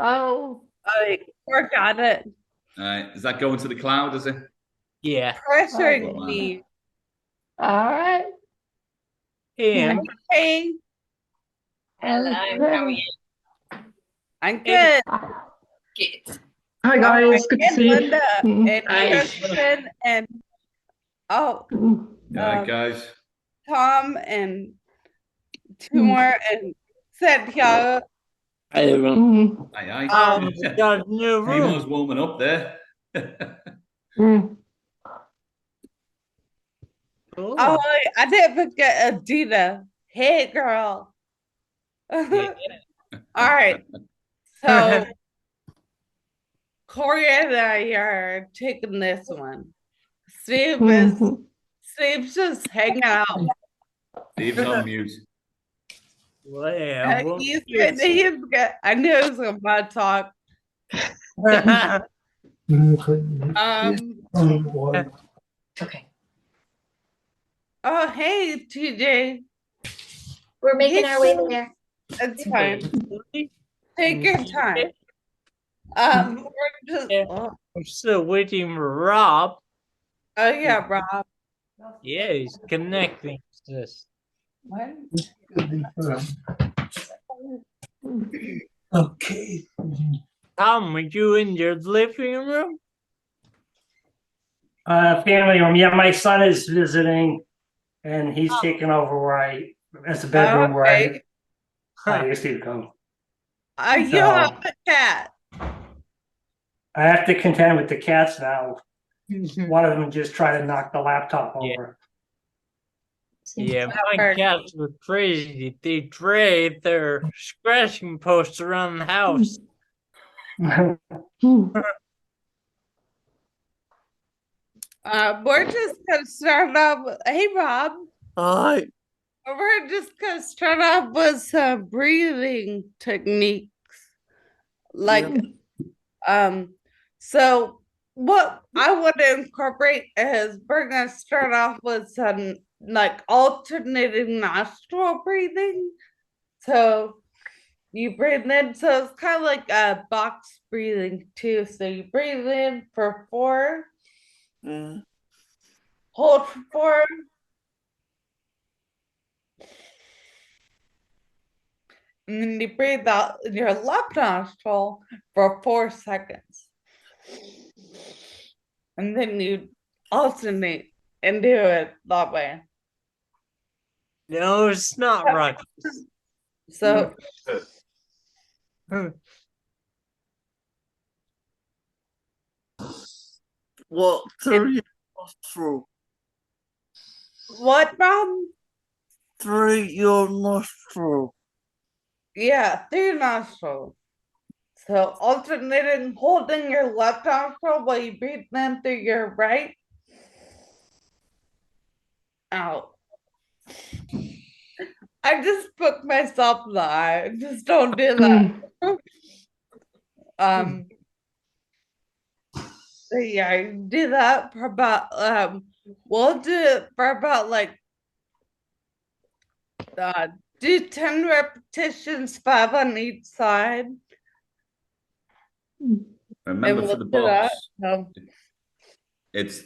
Oh, I forgot it. All right. Is that going to the cloud, is it? Yeah. Pressuring man. me. all right. And Hey, Hello, how are you? I'm good. Good. Hi All right, guys, good to and see you. Linda and Hi. Kristen and oh, All right, guys. Tom and two more and Santiago. I Aye, got a new Timo's room. warming up there. Cool. Oh, I didn't forget Adina. Hey, girl. Yeah. All right, so Corey and I are taking this one. Steve's just hanging out. Steve's on mute. Well, yeah, well, He's good. I knew he was gonna talk. Okay. Oh, hey, TJ. We're making our way there. It's fine. Take your time. We're just. Yeah. I'm still waiting for Rob. Oh yeah, Rob. Yeah, he's connecting to this. What? Okay. Tom, were you in your living room? Family room. Yeah, my son is visiting, and he's taking over as the bedroom where I used to go. You have a cat. I have to contend with the cats now. One of them just tried to knock the laptop over. Yeah, my cats were crazy. They dragged their scratching posts around the house. We're just gonna start off. Hey, Rob. Hi. We're just gonna start off with some breathing techniques. So what I want to incorporate is we're gonna start off with some like alternating nostril breathing. So you breathe in, so it's kind of like a box breathing too. So you breathe in for 4, hold for 4, and then you breathe out in your left nostril for 4 seconds. And then you alternate and do it that way. No, it's not right. So what through your nostril? What, Rob? Through your nostril. Yeah, through your nostril. So alternating, holding your left nostril while you breathe in through your right. Out. I just poked myself in the eye. Just don't do that. So yeah, do that for about we'll do it for about like do 10 repetitions, 5 on each side. Remember, for the box, No. it's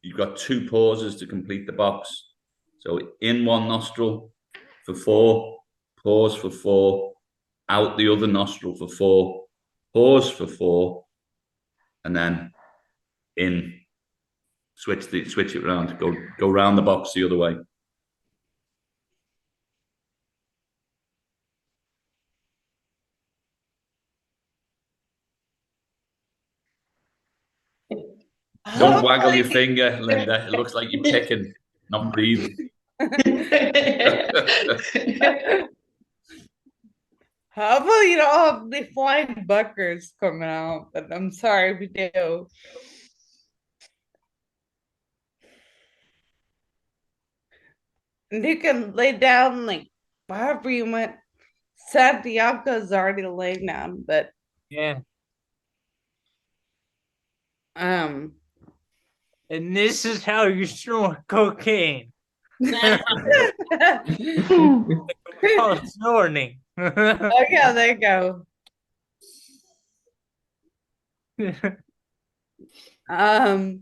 you've got 2 pauses to complete the box. So in one nostril for 4, pause for 4, out the other nostril for 4, pause for 4, and then in. Switch it around. Go round the box the other way. Don't waggle your finger, Linda. It looks like you're picking, not breathing. Hopefully you don't have the flying buckers coming out, but I'm sorry if you do. And you can lay down like wherever you want. Santiago's already laying down, but Yeah. um And this is how you snort cocaine. Oh, snorting. oh yeah, there you go. Um,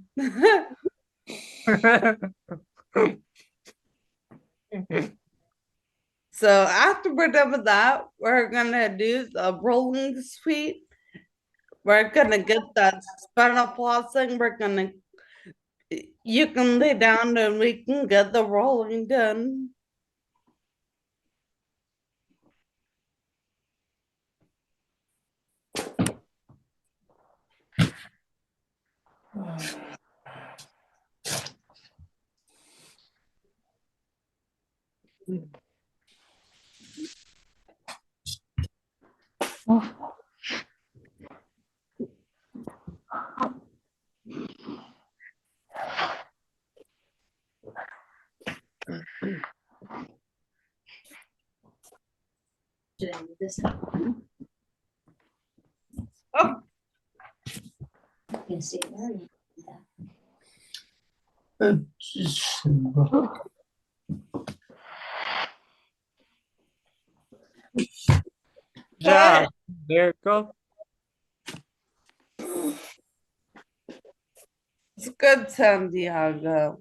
so after we're done with that, we're gonna do the rolling sweep. We're gonna get that spinal flossing. You can lay down and we can get the rolling done. Should I move this? Oh, You can see it there. Job, there you go. it's good, Santiago.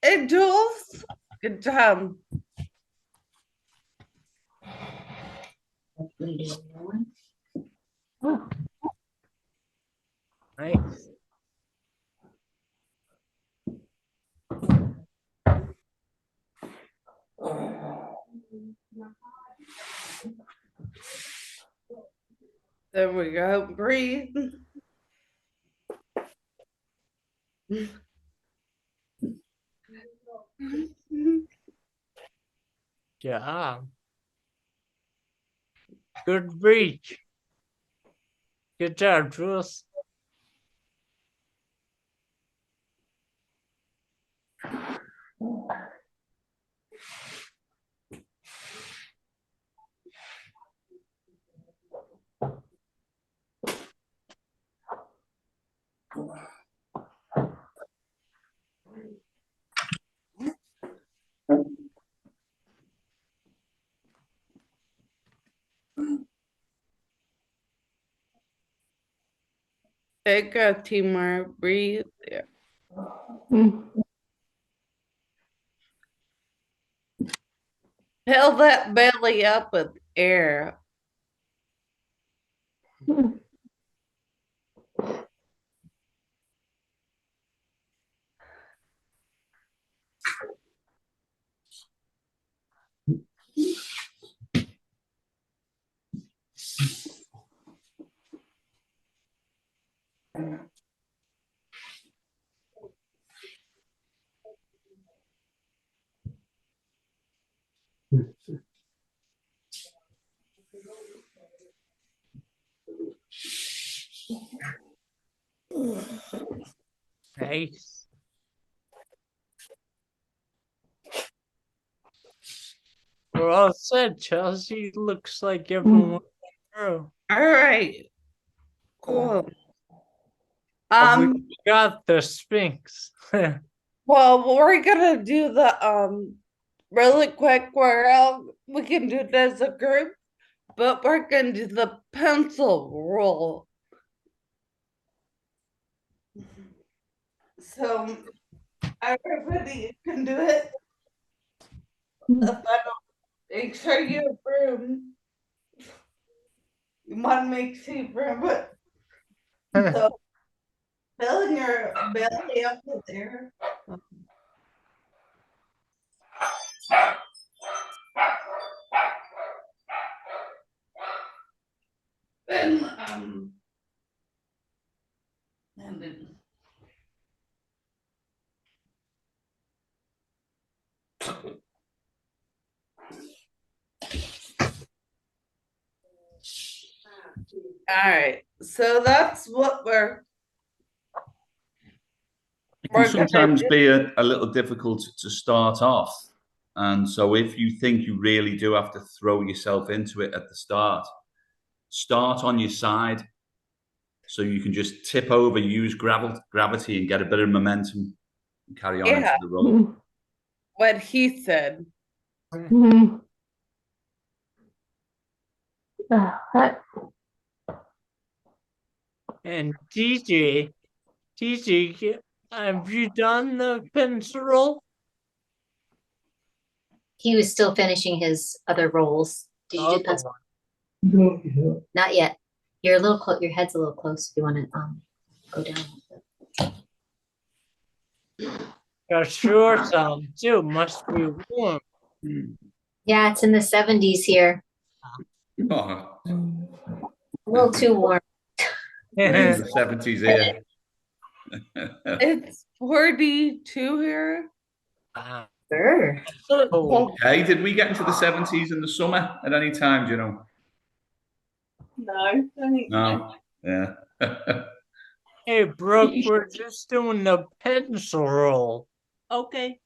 Hey, Jules. Good job. Hopefully do another one. Nice. There we go. Breathe. Job. Good reach. Good job, Jules. Take a teamwork. Breathe. Yeah. Fill that belly up with air. Nice. We're all set, Chelsea. Looks like everyone went through. All right. Cool. We got the Sphinx. Well, we're gonna do the really quick where we can do it as a group, but we're gonna do the pencil roll. So everybody can do it. If I don't make sure you room. You want to make sure room, but so filling your belly up with air. Then and then all right, so that's what It we're can gonna sometimes do. be a little difficult to start off. And so if you think you really do have to throw yourself into it at the start on your side. So you can just tip over, use gravity and get a bit of momentum and carry on into Yeah, the roll. what he said. All right. And TJ, have you done the pencil roll? He was still finishing his other rolls. Did you do the pencil? Not yet. You're a little close. Your head's a little close. If you want to go down. Your shorts on too. Must be warm. Yeah, it's in the 70s here. Oh, A little too warm. in the 70s here. It's 42 here. Sure. Oh, Okay, did we get into the 70s in the summer at any time, do you know? No, I think No. Yeah. hey, Brooke, we're just doing the pencil roll. Okay.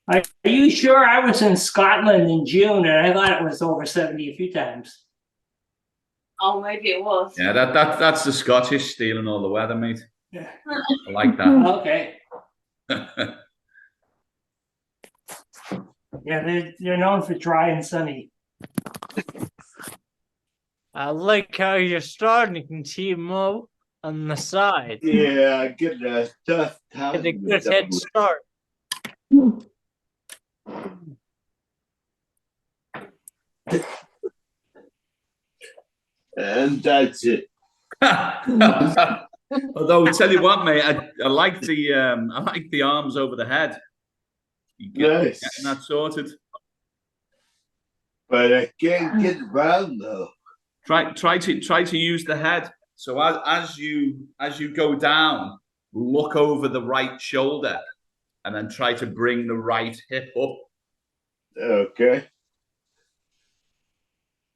Are you sure? I was in Scotland in June and I thought it was over 70 a few times. Oh, maybe it was. Yeah, that's the Scottish stealing all the weather, mate. Yeah. I like that. Okay. Yeah, they're known for dry and sunny. I like how you're starting, Timo, on the side. Yeah, get a tough Get a time. good head start. And that's it. Although, tell you what, mate, I like the arms over the head. Nice. Getting that sorted. But I can't get around though. Try to use the head. So as you go down, look over the right shoulder, and then try to bring the right hip up. Okay.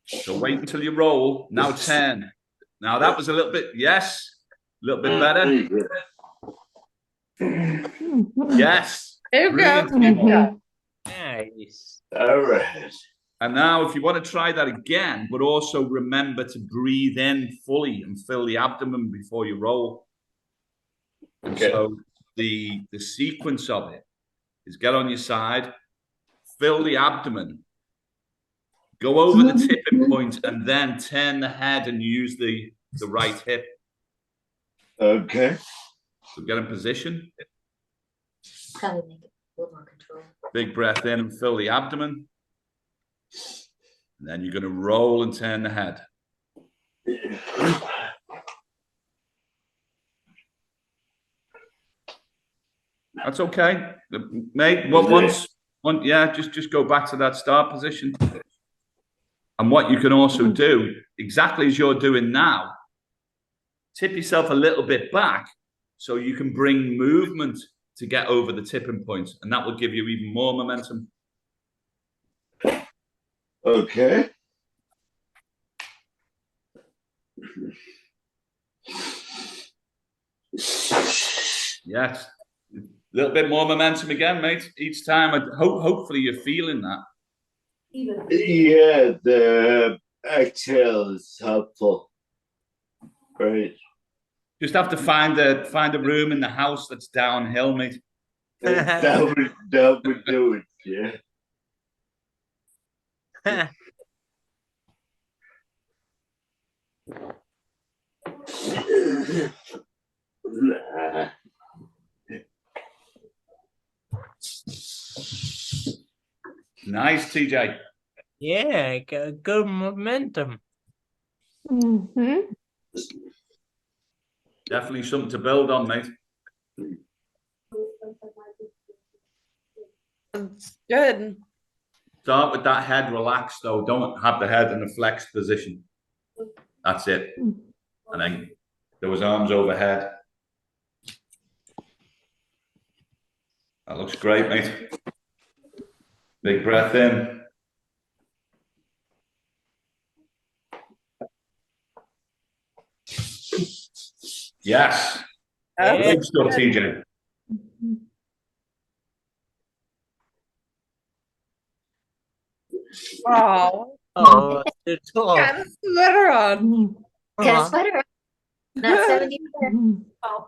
So wait until you roll. Now 10. Now that was a little bit, yes, a little bit better. Yes. There you go. Brilliant, Timo. Nice. All right. And now if you want to try that again, but also remember to breathe in fully and fill the abdomen before you roll. Okay. So the sequence of it is get on your side, fill the abdomen, go over the tipping point, and then turn the head and use the right hip. Okay. So get in position. Probably make it a little more control. Big breath in and fill the abdomen. And then you're going to roll and turn the head. That's okay, mate. Just go back to that start position. And what you can also do, exactly as you're doing now, tip yourself a little bit back so you can bring movement to get over the tipping point, and that will give you even more momentum. Okay. Yes. A little bit more momentum again, mate. Each time, hopefully you're feeling that. Yeah, the exhale is helpful. Right. Just have to find a room in the house that's downhill, mate. That would do it, yeah. Nice, TJ. Yeah, got good momentum. Mm-hmm. Definitely something to build on, mate. It's good. Start with that head relaxed, though. Don't have the head in a flexed position. That's it. And then those arms overhead. That looks great, mate. Big breath in. Yes. Good stuff, TJ. Oh, Oh, it's all. got a sweater on. Got a sweater on. Not 70. Oh.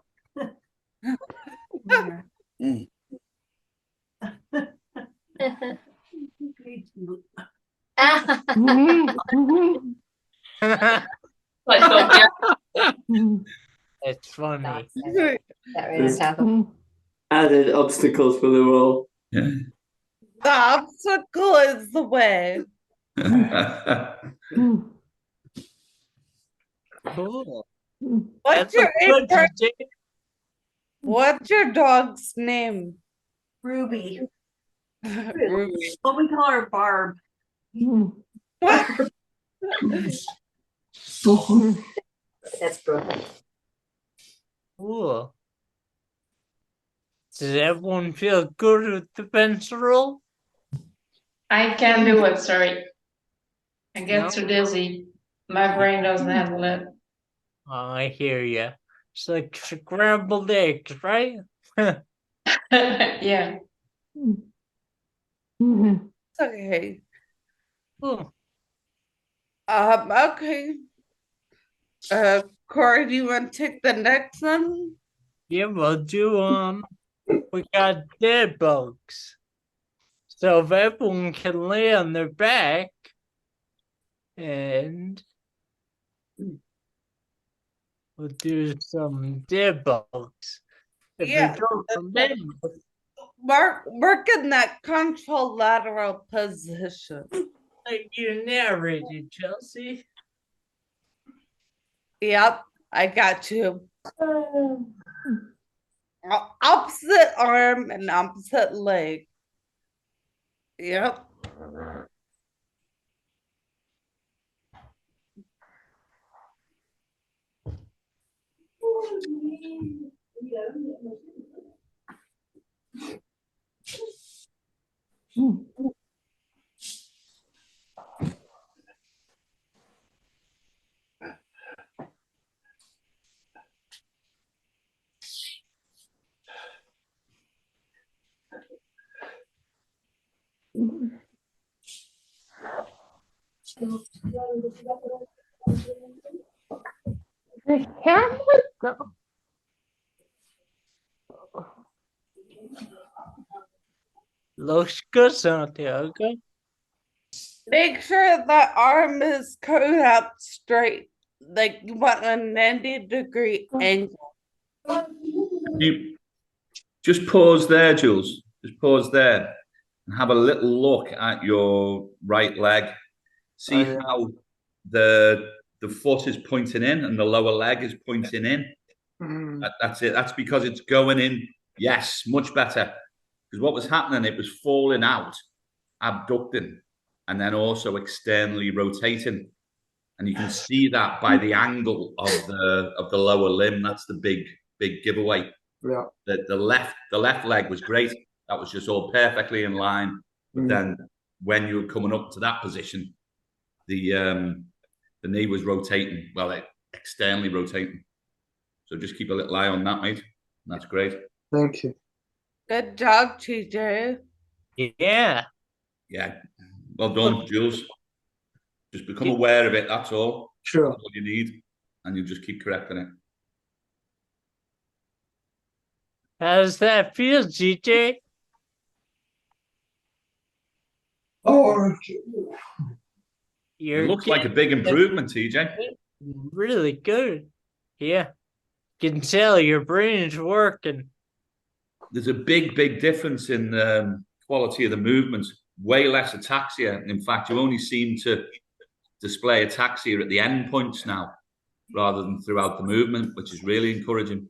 Like, dog, yeah. It's funny. Dogs have it. That right on top of Added obstacles for the role. Yeah. The obstacle is the way. Cool. What's That's a your good DJ. What's your dog's name? Ruby. Ruby. What we call her Barb. that's Brooke. Cool. Does everyone feel good with the pencil roll? I can't do it, sorry. I get No? too dizzy. My brain doesn't handle it. Oh, I hear you. It's like scrambled eggs, right? Yeah. It's okay. Cool. Okay. Corey, do you want to take the next one? Yeah, we'll do we got dead bugs. So if everyone can lay on their back and we'll do some dead bugs. If Yeah, we go from there, Work in that contralateral position. like you narrated, Chelsea. Yep, I got you. Opposite arm and opposite leg. Yep. The camera go. Looks good, Santiago. Make sure the arm is curved out straight. Like you want a 90-degree angle. You just pause there, Jules. Just pause there and have a little look at your right leg. See how the foot is pointing in and the lower leg is pointing in. That's it. That's because it's going in. Yes, much better. Because what was happening, it was falling out, abducting, and then also externally rotating. And you can see that by the angle of the lower limb. That's the big giveaway. Yeah. The left leg was great. That was just all perfectly in line. But then when you were coming up to that position, the knee was rotating. Well, externally rotating. So just keep a little eye on that, mate. That's great. Thank you. Good job, TJ. Yeah. Yeah. Well done, Jules. Just become aware of it. That's all. Sure. That's all you need. And you just keep correcting it. How does that feel, GJ? Oh, It looks like a big improvement, TJ. Really good. Yeah. You can tell your brain's working. There's a big difference in the quality of the movement. Way less ataxia. In fact, you only seem to display ataxia at the end points now, rather than throughout the movement, which is really encouraging.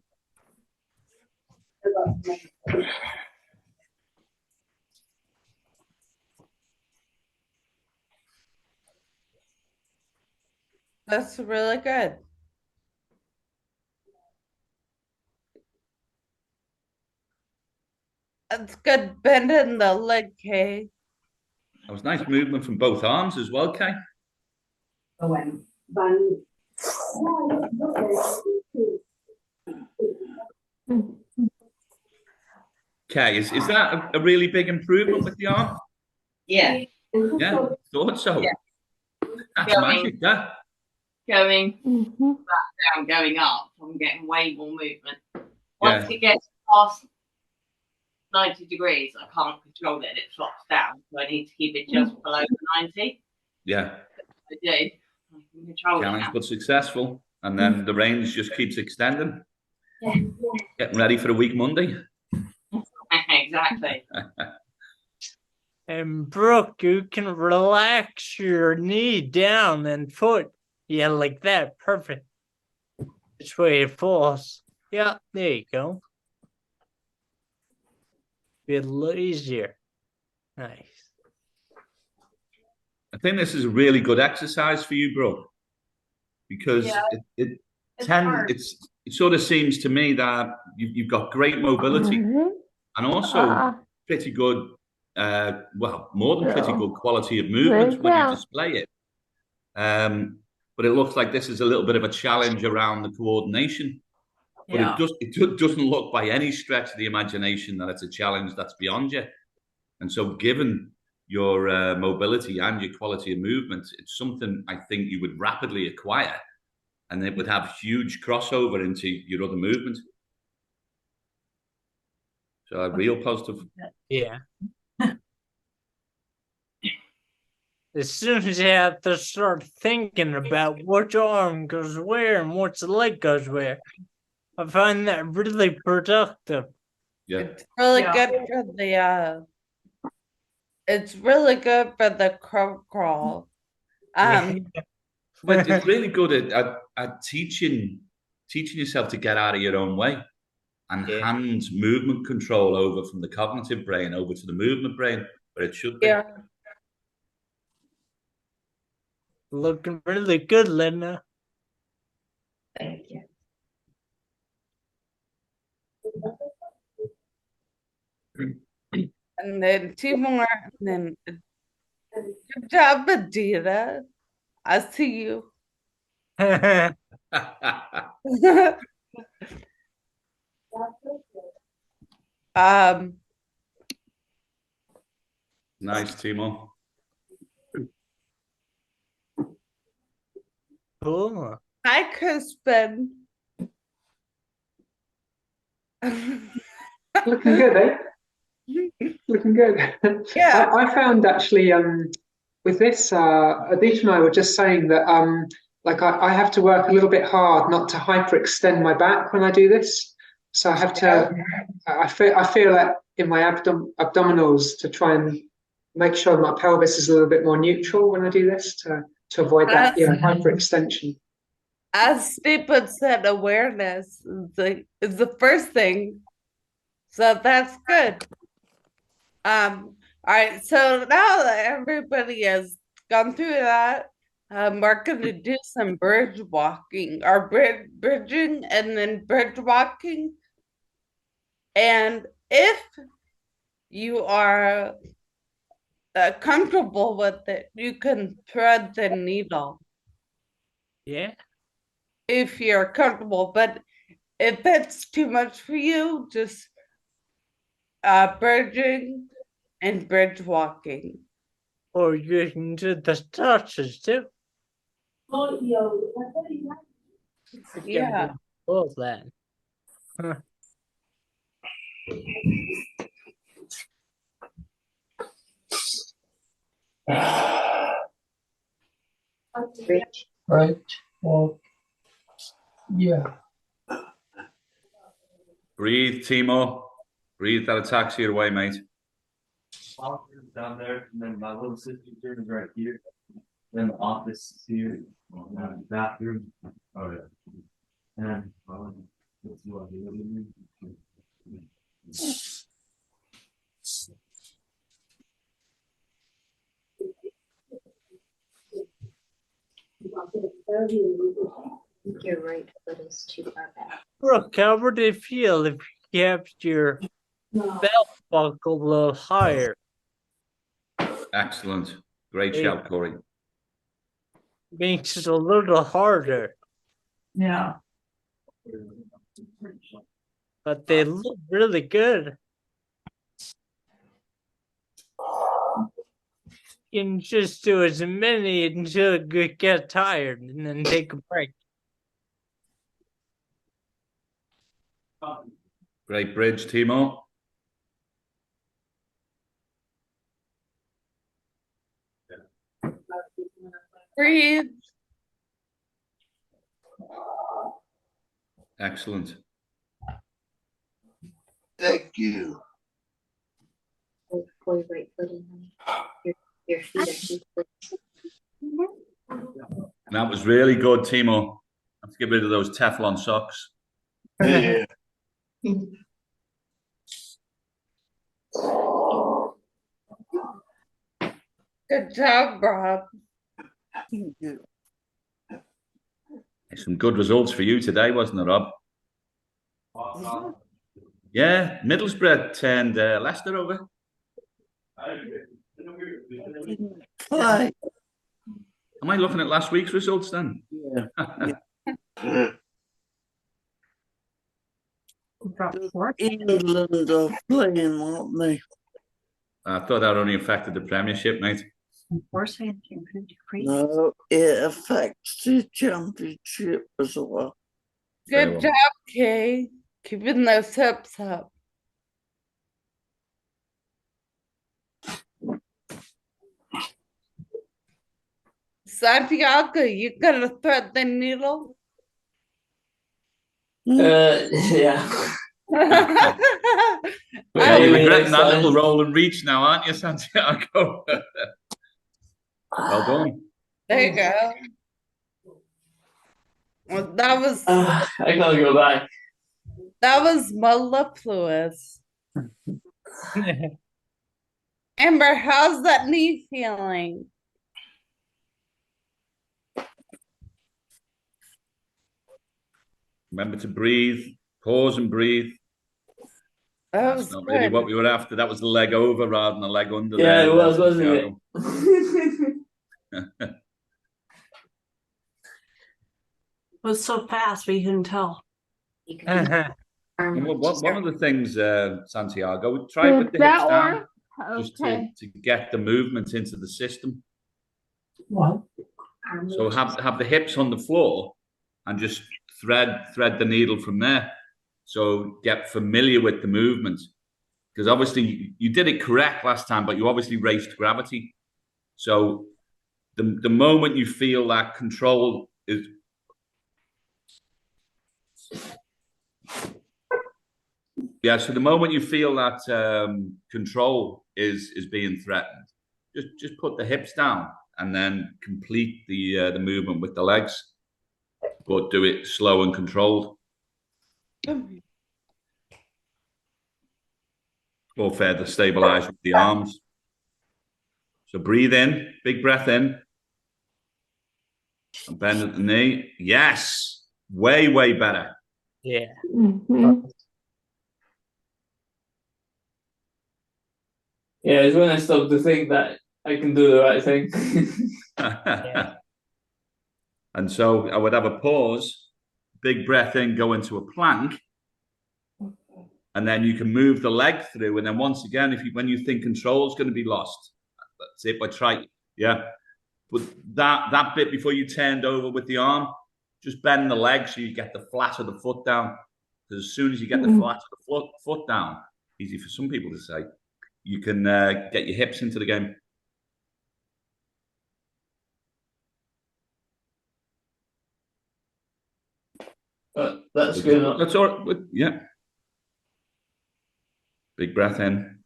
That's really good. That's good bending the leg, Kay. That was nice movement from both arms as well, Kay. Kay, is that a really big improvement with the arm? Yeah. Yeah, thought so. Yeah. That's magic, yeah. Going back down, going up, I'm getting way more movement. Once it gets past 90 degrees, I can't control it, it flops down. So I need to keep it just below the 90. Yeah. I do. I can control it Challenge now. but successful. And then the range just keeps extending. Yeah. Getting ready for a week Monday. Exactly. And Brooke, you can relax your knee down and foot. Yeah, like that. Perfect. Which way it falls. Yeah, there you go. Be a little easier. Nice. I think this is a really good exercise for you, Brooke, because Yeah, it hard. it sort of seems to me that you've got great mobility and also pretty good, well, more than pretty good quality of movement when you display it. But it looks like this is a little bit of a challenge around the coordination. But Yeah. it doesn't look by any stretch of the imagination that it's a challenge that's beyond you. And so, given your mobility and your quality of movement, it's something I think you would rapidly acquire, and it would have huge crossover into your other movement. So, a real positive. Yeah. As soon as you have to start thinking about which arm goes where and which leg goes where, I find that really productive. Yeah. It's really Yeah. good for the it's really good for the crow crawl. But it's really good at teaching yourself to get out of your own way and Yeah. hand movement control over from the cognitive brain over to the movement brain where it should be. Yeah. Looking really good, Linda. Thank you. And then two more, and then good job, Adita. I see you. Nice, Timo. Cool. Hi, Crispin. Looking good, eh? Looking good. Yeah. I found actually with this, Aditya and I were just saying that like I have to work a little bit hard not to hyperextend my back when I do this. So I have to. I feel that in my abdominals to try and make sure my pelvis is a little bit more neutral when I do this to avoid that hyperextension. As Stephen said, awareness is the first thing. So that's good. All right, so now that everybody has gone through that, we're gonna do some bridge walking or bridging and then bridge walking. And if you are comfortable with it, you can thread the needle. Yeah. If you're comfortable, but if it's too much for you, just bridging and bridge walking. Or you can do the touches too. Yeah. All that. Huh. Right. Well, yeah. Breathe, Timo. Breathe that attacks your way, mate. Down there, and then my little sister's room is right here. Then the office is here. Bathroom. Oh yeah. And let's see what the living room. Your right foot is too far back. Brooke, how would it feel if you kept your belt buckle a little higher? Excellent. Great shout, Corey. Makes it a little harder. Yeah. But they look really good. You can just do as many until you get tired and then take a break. Great bridge, Timo. Breathe. Excellent. Thank you. Pull your right foot in. Your feet are too quick. That was really good, Timo. I have to get rid of those Teflon socks. Yeah. Good job, Rob. Thank you. Some good results for you today, wasn't it, Rob? Yeah, Middlesbrough turned Leicester over. Play. Am I looking at last week's results then? Yeah. England are playing, aren't they? I thought that only affected the Premiership, mate. No, it affects the championship as well. Fair Good one. job, Kay. Keeping those hips up. Santiago, you gonna thread the needle? Yeah. You'll be Maybe regretting next that time. little roll and reach now, aren't you, Santiago? Well done. There you go. Well, that was I gotta go back. mellifluous. Amber, how's that knee feeling? Remember to breathe, pause and breathe. That That's was not good. really what we were after. That was the leg over rather than the leg under. Yeah, there, it was, wasn't Santiago. it? Was so fast we couldn't tell. You can do And arm. one of the things, Santiago, try with the hips down, just to get the movement into the system. What? Arm So moves. have the hips on the floor and just thread the needle from there. So get familiar with the movement, because obviously you did it correct last time, but you obviously raced gravity. So the moment you feel that control is. Yeah, so the moment you feel that control is being threatened, just put the hips down and then complete the movement with the legs, but do it slow and controlled. Or further stabilize with the arms. So breathe in, big breath in, and bend at the knee. Yes, way better. Yeah. Yeah, it's when I stop to think that I can do the right thing. And so I would have a pause, big breath in, go into a plank, and then you can move the leg through. And then once again, when you think control is going to be lost, that's it. But try, yeah. But that bit before you turned over with the arm, just bend the leg so you get the flat of the foot down. Because as soon as you get the flat of the foot down, easy for some people to say, you can get your hips into the game. That's good enough. That's all right. Yeah. Big breath in.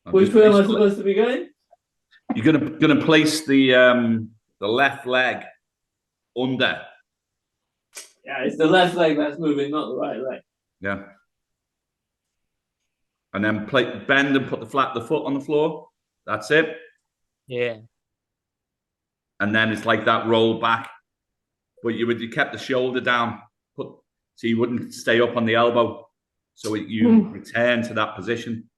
Which way am I supposed to be going? You're gonna place the left leg under. Yeah, it's the left leg that's moving, not the right leg. Yeah. And then bend and put the foot on the floor. That's it. Yeah. And then it's like that roll back, but you kept the shoulder down, so you wouldn't stay up on the elbow. So you return to that position.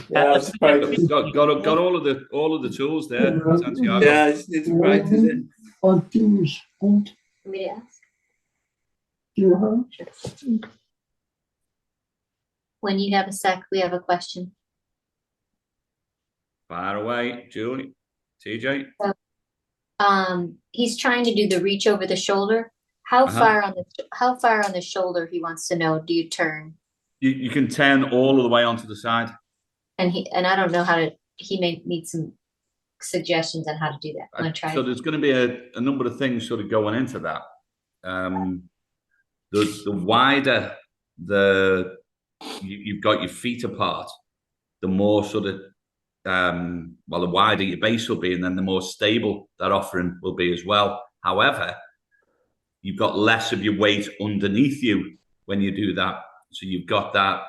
Yeah, I've practiced. Got all of the tools there, Santiago. Yeah, I just need to practice it. Want me to ask? Sure. When you have a sec, we have a question. Fire away, Julie. TJ. He's trying to do the reach over the shoulder. How far on the shoulder he wants to know? Do you turn? You can turn all of the way onto the side. And I don't know how to. He may need some suggestions on how to do that. I'm gonna try. So there's going to be a number of things sort of going into that. The wider you've got your feet apart, the more sort of the wider your base will be, and then the more stable that offering will be as well. However, you've got less of your weight underneath you when you do that. So you've got that.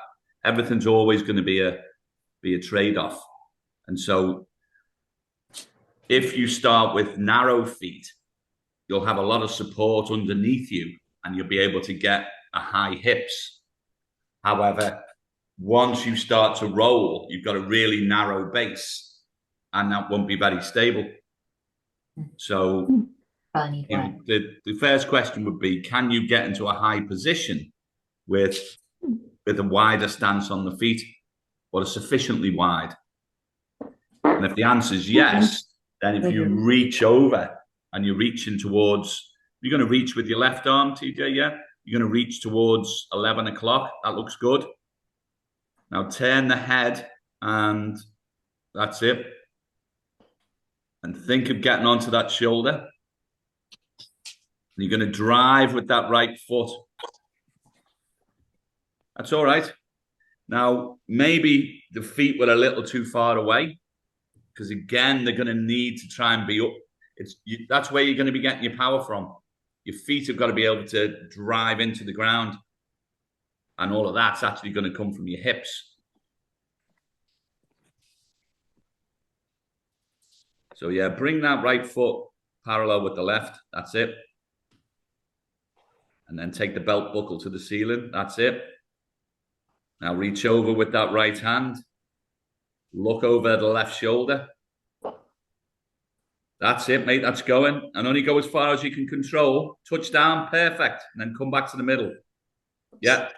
Everything's always going to be a trade-off. And so if you start with narrow feet, you'll have a lot of support underneath you and you'll be able to get a high hips. However, once you start to roll, you've got a really narrow base and that won't be very stable. So the first question would be, can you get into a high position with a wider stance on the feet, or a sufficiently wide? And if the answer is yes, then if you reach over and you're reaching towards, you're going to reach with your left arm, TJ, yeah? You're going to reach towards 11 o'clock. That looks good. Now turn the head, and that's it. And think of getting onto that shoulder. And you're going to drive with that right foot. That's all right. Now, maybe the feet were a little too far away, because again, they're going to need to try and be up. That's where you're going to be getting your power from. Your feet have got to be able to drive into the ground. And all of that's actually going to come from your hips. So yeah, bring that right foot parallel with the left. That's it. And then take the belt buckle to the ceiling. That's it. Now reach over with that right hand. Look over the left shoulder. That's it, mate. That's going. And only go as far as you can control. Touch down. Perfect. And then come back to the middle. Yeah.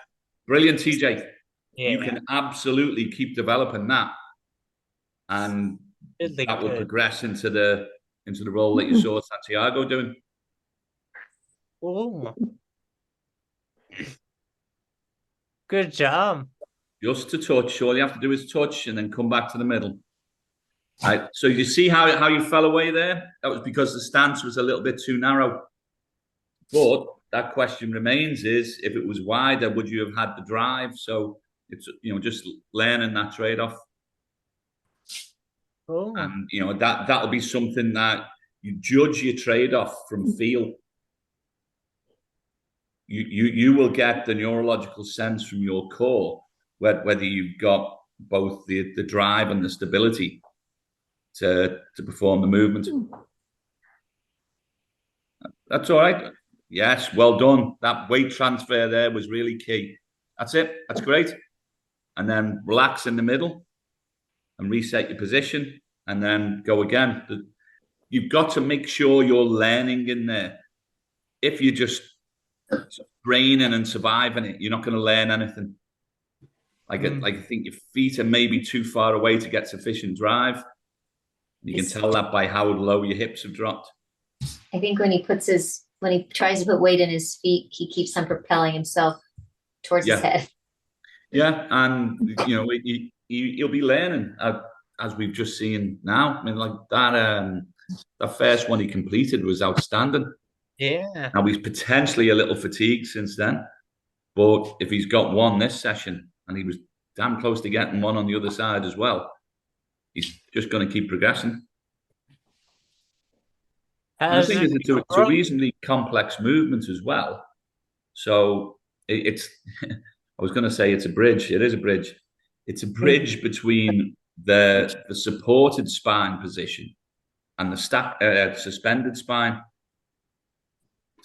Brilliant, TJ. Yeah, you can absolutely keep developing that. And that will progress into the role that you saw Santiago doing. Oh. Good job. Just to touch. All you have to do is touch and then come back to the middle. Right. So you see how you fell away there? That was because the stance was a little bit too narrow. But that question remains, is if it was wider, would you have had the drive? So it's, just learning that trade-off. Oh. And that'll be something that you judge your trade-off from feel. You will get the neurological sense from your core whether you've got both the drive and the stability to perform the movement. That's all right. Yes, well done. That weight transfer there was really key. That's it. That's great. And then relax in the middle and reset your position and then go again. You've got to make sure you're learning in there. If you're just training and surviving it, you're not going to learn anything. I think your feet are maybe too far away to get sufficient drive. You can tell that by how low your hips have dropped. I think when he tries to put weight in his feet, he keeps on propelling himself towards his head. Yeah, and he'll be learning as we've just seen now. I mean, like that first one he completed was outstanding. Yeah. Now he's potentially a little fatigued since then, but if he's got one this session, and he was damn close to getting one on the other side as well, he's just going to keep progressing. I think it's a reasonably complex movement as well. So it's, I was going to say it's a bridge. It is a bridge. It's a bridge between the supported spine position and the suspended spine.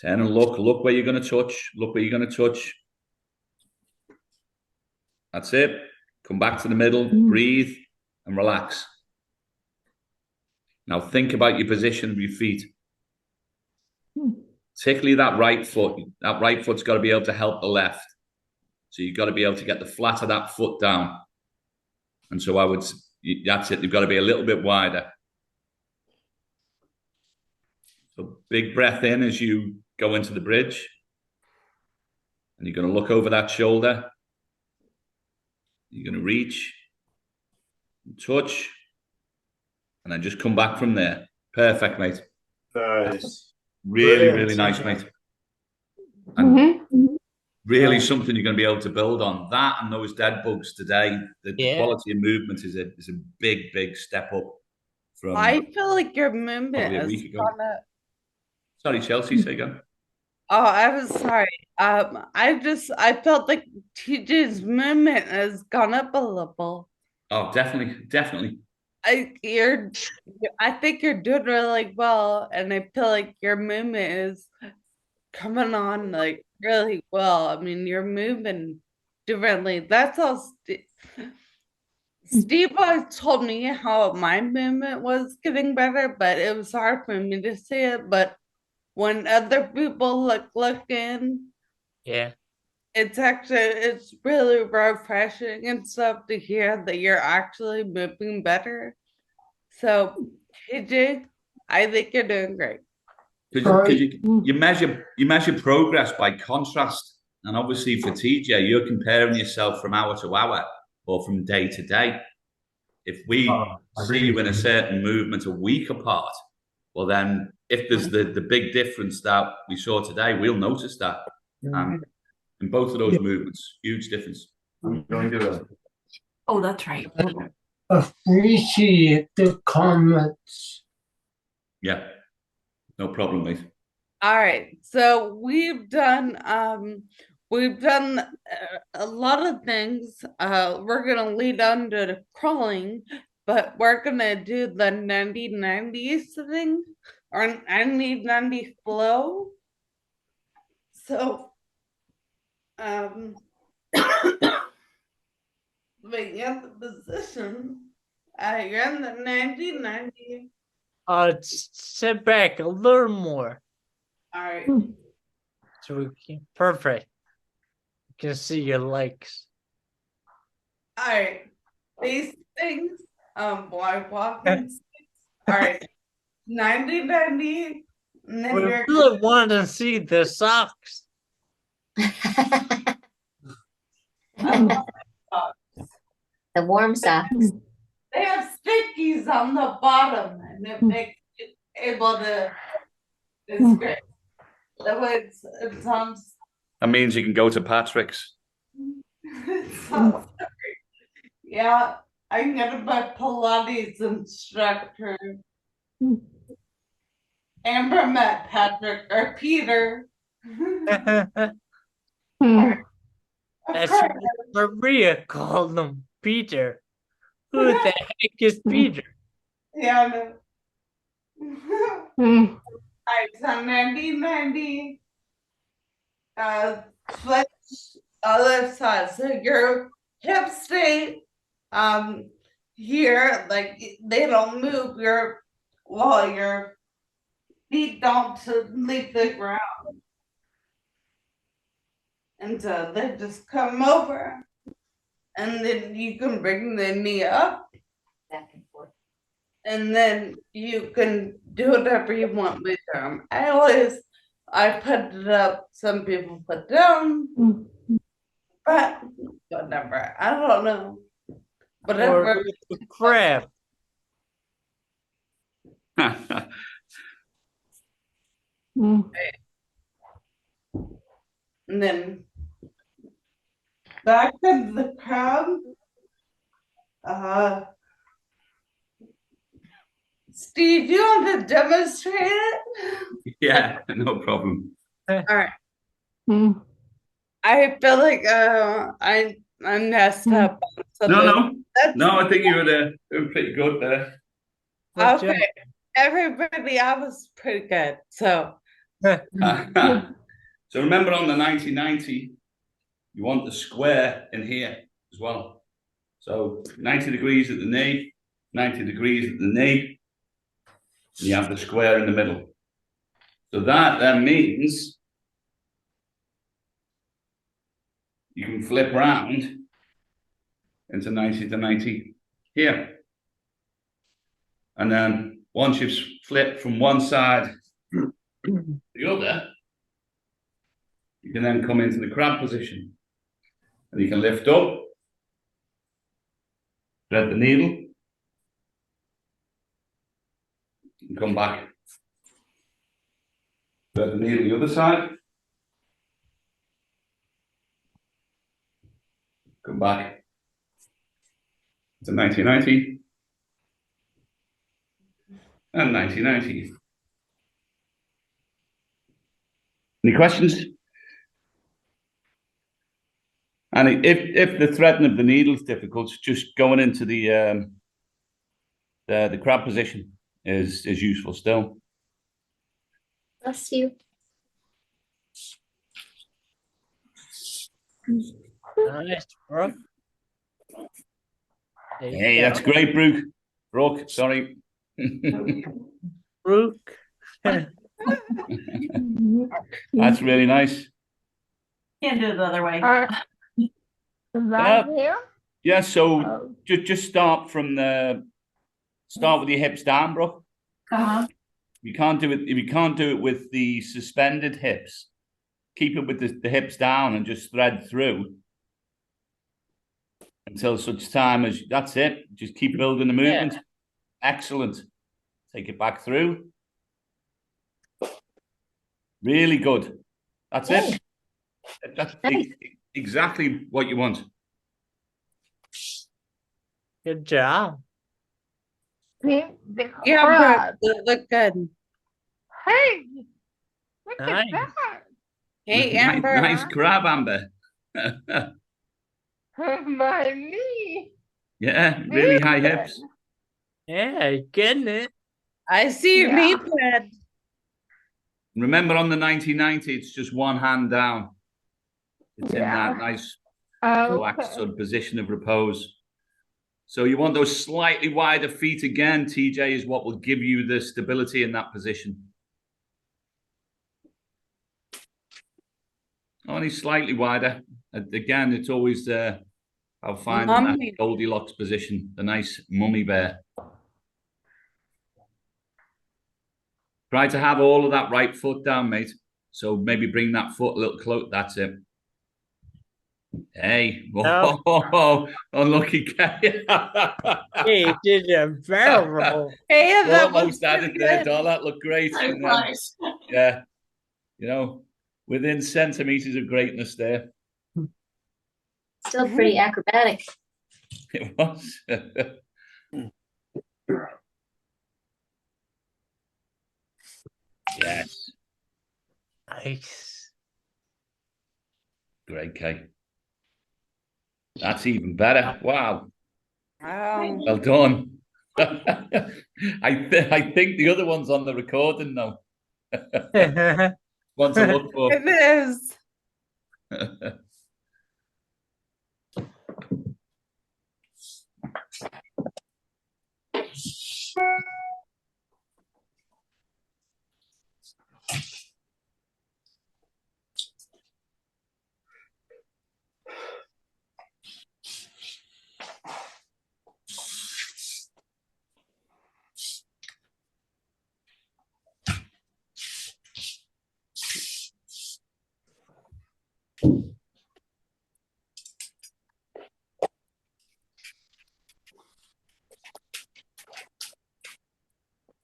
Turn and look where you're going to touch. Look where you're going to touch. That's it. Come back to the middle, breathe and relax. Now think about your position of your feet. Particularly that right foot. That right foot's got to be able to help the left. So you've got to be able to get the flat of that foot down. And so that's it. You've got to be a little bit wider. So big breath in as you go into the bridge. And you're going to look over that shoulder. You're going to reach, touch, and then just come back from there. Perfect, mate. Nice. Really, Brilliant. really nice, mate. And really something you're going to be able to build on. That and those dead bugs today, the quality of movement is a big, big step up from I feel like your probably movement a has week ago. gone up. Sorry, Chelsea, say again. Oh, I was sorry. I felt like TJ's movement has gone up a little. Oh, definitely, definitely. I think you're doing really well, and I feel like your movement is coming on like really well. I mean, you're moving differently. That's all. Steve always told me how my movement was getting better, but it was hard for me to see it. But when other people look in, Yeah. it's really refreshing and stuff to hear that you're actually moving better. So, KJ, I think you're doing great. Because you measure progress by contrast, and obviously for TJ, you're comparing yourself from hour to hour or from day to day. If we see you in a certain movement a week apart, well, then if there's the big difference that we saw today, we'll notice that. In both of those movements, huge difference. I'm going to Oh, that's right. Appreciate the comments. Yeah, no problem, mate. All right, so we've done a lot of things. We're gonna lead on to the crawling, but we're gonna do the 90-90 thing or 90-90 flow. So, wait, you have the position. You're in the 90-90. Sit back a little more. All right. So we can, perfect. You can see your legs. All right. These things, boy walking sticks. All right. 90-90. And then We you're really want to see the socks. I love socks. The warm socks. They have stickies on the bottom, and it makes you able to. It's great. That way it sounds. That means you can go to Patrick's. It sounds great. Yeah, I can get my Pilates instructor. Amber met Patrick or Peter. That's what Maria called him, Peter. Who the heck is Peter? Yeah, I know. Alright, so 90-90. Switch other side. So your hip stay here, like they don't move your feet don't leave the ground. And so they just come over. And then you can bring the knee up. Back and forth. And then you can do whatever you want with them. I put it up, some people put down, but whatever. I don't know. Or Whatever. with the crab. And then back to the crowd. Steve, you want to demonstrate it? Yeah, no problem. All right. I feel like I messed up. No, I think you were doing pretty good there. Okay, everybody, I was pretty good. So, So remember on the 90-90, you want the square in here as well. So 90 degrees at the knee, 90 degrees at the knee, and you have the square in the middle. So that then means you can flip round into 90-90 here. And then once you've flipped from one side to the other, you can then come into the crab position. And you can lift up Thread the needle. And come back. Thread the needle the other side. Come back to 1990 and 1990. Any questions? And if the threading of the needle is difficult, just going into the crab position is useful still. Bless you. Nice, bro. Hey, that's great, Brooke, sorry. Brooke. That's really nice. Can't do it the other way. Yeah, so just start with your hips down, Brooke. Uh-huh. You can't do it with the suspended hips. Keep it with the hips down and just thread through until such time as that's it. Just keep building the movement. Yeah. Excellent. Take it back through. Really good. That's it. That's exactly what you want. Good job. Yeah, but they look good. Hey, look Nice. at that. Hey, Amber. Nice crab, Amber. My knee. Yeah, really high hips. Yeah, getting it. I see your knee pad. Remember, on the 1990, it's just one hand down. It's in that nice relaxed sort of position of repose. So you want those slightly wider feet again, TJ, is what will give you the stability in that position. Only slightly wider. Again, it's always I'll find that Goldilocks position, the nice mummy bear. Try to have all of that right foot down, mate. So maybe bring that foot a little close. That's it. Hey, whoa, unlucky guy. He did a barrel roll. Hey, that almost had it there, doll. That looked great. So nice. Yeah, you know, within centimeters of greatness there. Still pretty acrobatic. It was. Yes. Nice. Great, Kate. That's even better. Wow. Well done. I think the other one's on the recording now. One to look for. It is.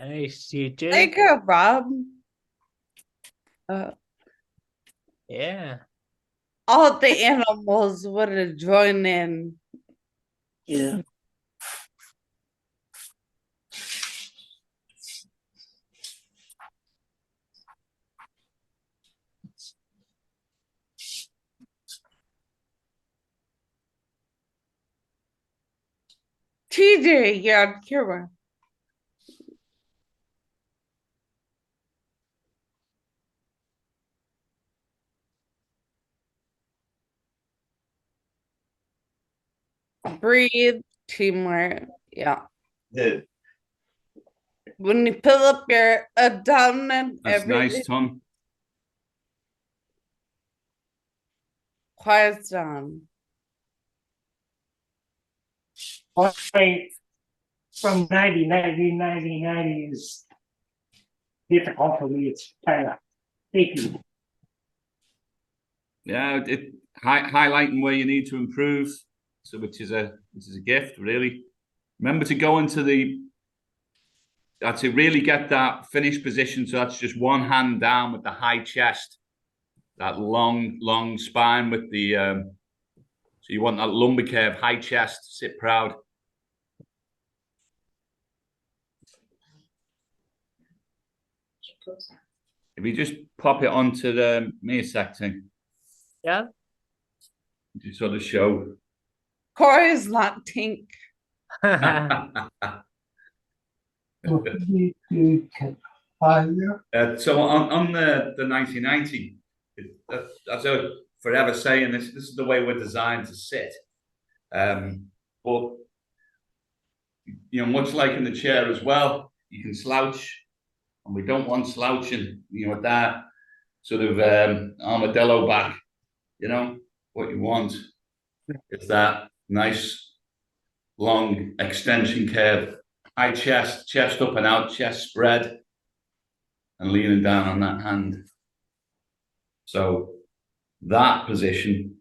Nice, you did. There you go, Rob. Yeah. All the animals would have joined in. Yeah. TJ, you're on camera. Breathe, teamwork. Yeah. Yeah. When you pull up your abdomen, That's everything nice, Tom. quiets down. Point from 90 is difficult for me. It's kind of sticky. Yeah, highlighting where you need to improve, so which is a gift, really. Remember to go into to really get that finished position. So that's just one hand down with the high chest, that long spine with the, so you want that lumbar curve, high chest, sit proud. If you just pop it onto the mirror secting. Yeah. To sort of show. Corey's not Tink. So on the 1990, as I forever saying, this is the way we're designed to sit. But you know, much like in the chair as well, you can slouch, and we don't want slouching. You know, with that sort of armadillo back. You know, what you want is that nice long extension curve, high chest, chest up and out, chest spread, and leaning down on that hand. So that position,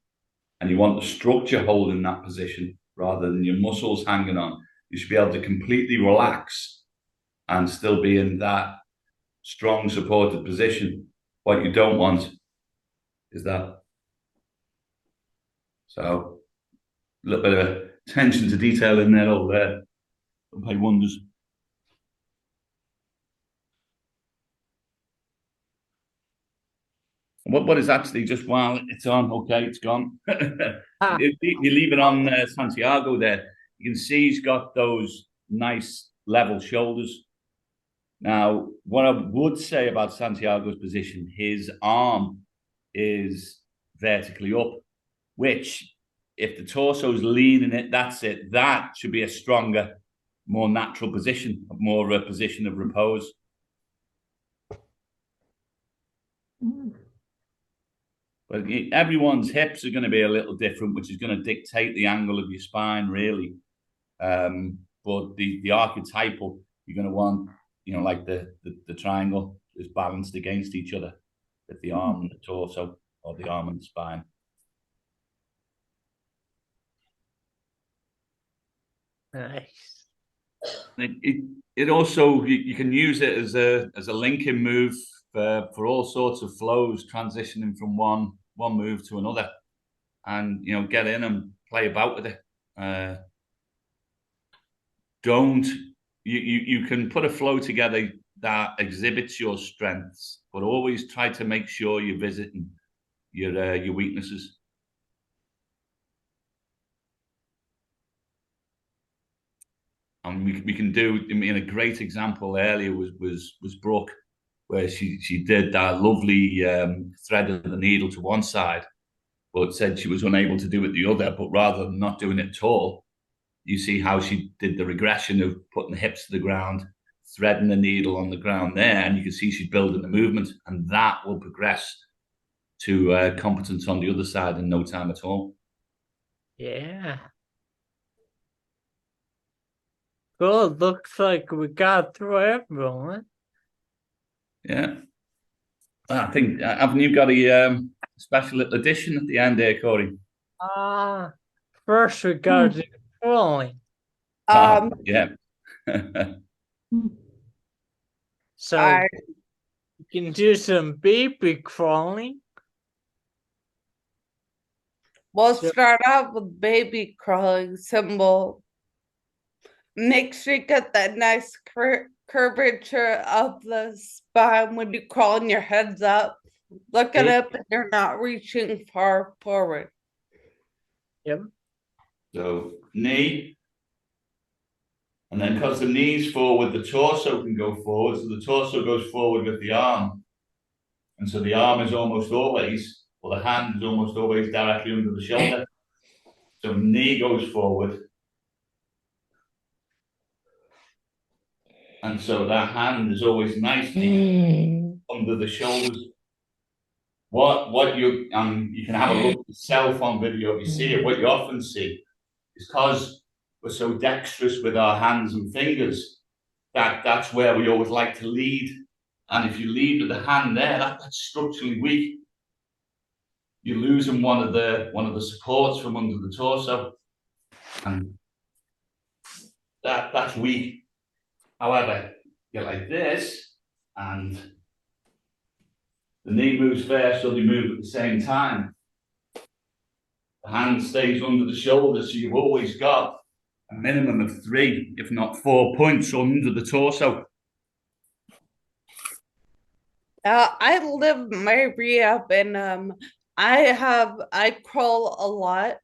and you want the structure holding that position rather than your muscles hanging on. You should be able to completely relax and still be in that strong supported position. What you don't want is that. So a little bit of attention to detail in there, all there. It'll pay wonders. What is actually just while it's on, okay, it's gone. You leave it on Santiago there. You can see he's got those nice level shoulders. Now, what I would say about Santiago's position, his arm is vertically up, which if the torso's leaning it, that's it. That should be a stronger, more natural position, more a position of repose. But everyone's hips are going to be a little different, which is going to dictate the angle of your spine, really. But the archetypal, you're going to want, you know, like the triangle is balanced against each other with the arm and the torso, or the arm and the spine. Nice. It also, you can use it as a linking move for all sorts of flows, transitioning from one move to another, and you know, get in and play about with it. You can put a flow together that exhibits your strengths, but always try to make sure you're visiting your weaknesses. And we can do. I mean, a great example earlier was Brooke, where she did that lovely thread of the needle to one side, but said she was unable to do it the other. But rather than not doing it at all, you see how she did the regression of putting the hips to the ground, threading the needle on the ground there, and you can see she's building the movement, and that will progress to competence on the other side in no time at all. Yeah. Good. Looks like we got through everyone. Yeah. I think, haven't you got a special edition at the end there, Corey? First we got to do crawling. Yeah. So you can do some baby crawling. We'll start off with baby crawling symbol. Make sure you get that nice curvature of the spine when you're crawling your heads up. Look it up and you're not reaching far forward. Yep. So knee. And then because the knee's forward, the torso can go forward. So the torso goes forward with the arm. And so the arm is almost always, or the hand is almost always directly under the shoulder. So knee goes forward. And so that hand is always nicely under the shoulders. What you can have a look yourself on video if you see it. What you often see is because we're so dexterous with our hands and fingers, that's where we always like to lead. And if you lead with the hand there, that's structurally weak. You're losing one of the supports from under the torso. And that's weak. However, you're like this, and the knee moves first, so they move at the same time. The hand stays under the shoulder, so you've always got a minimum of 3, if not 4 points under the torso. I live my rehab, and I crawl a lot.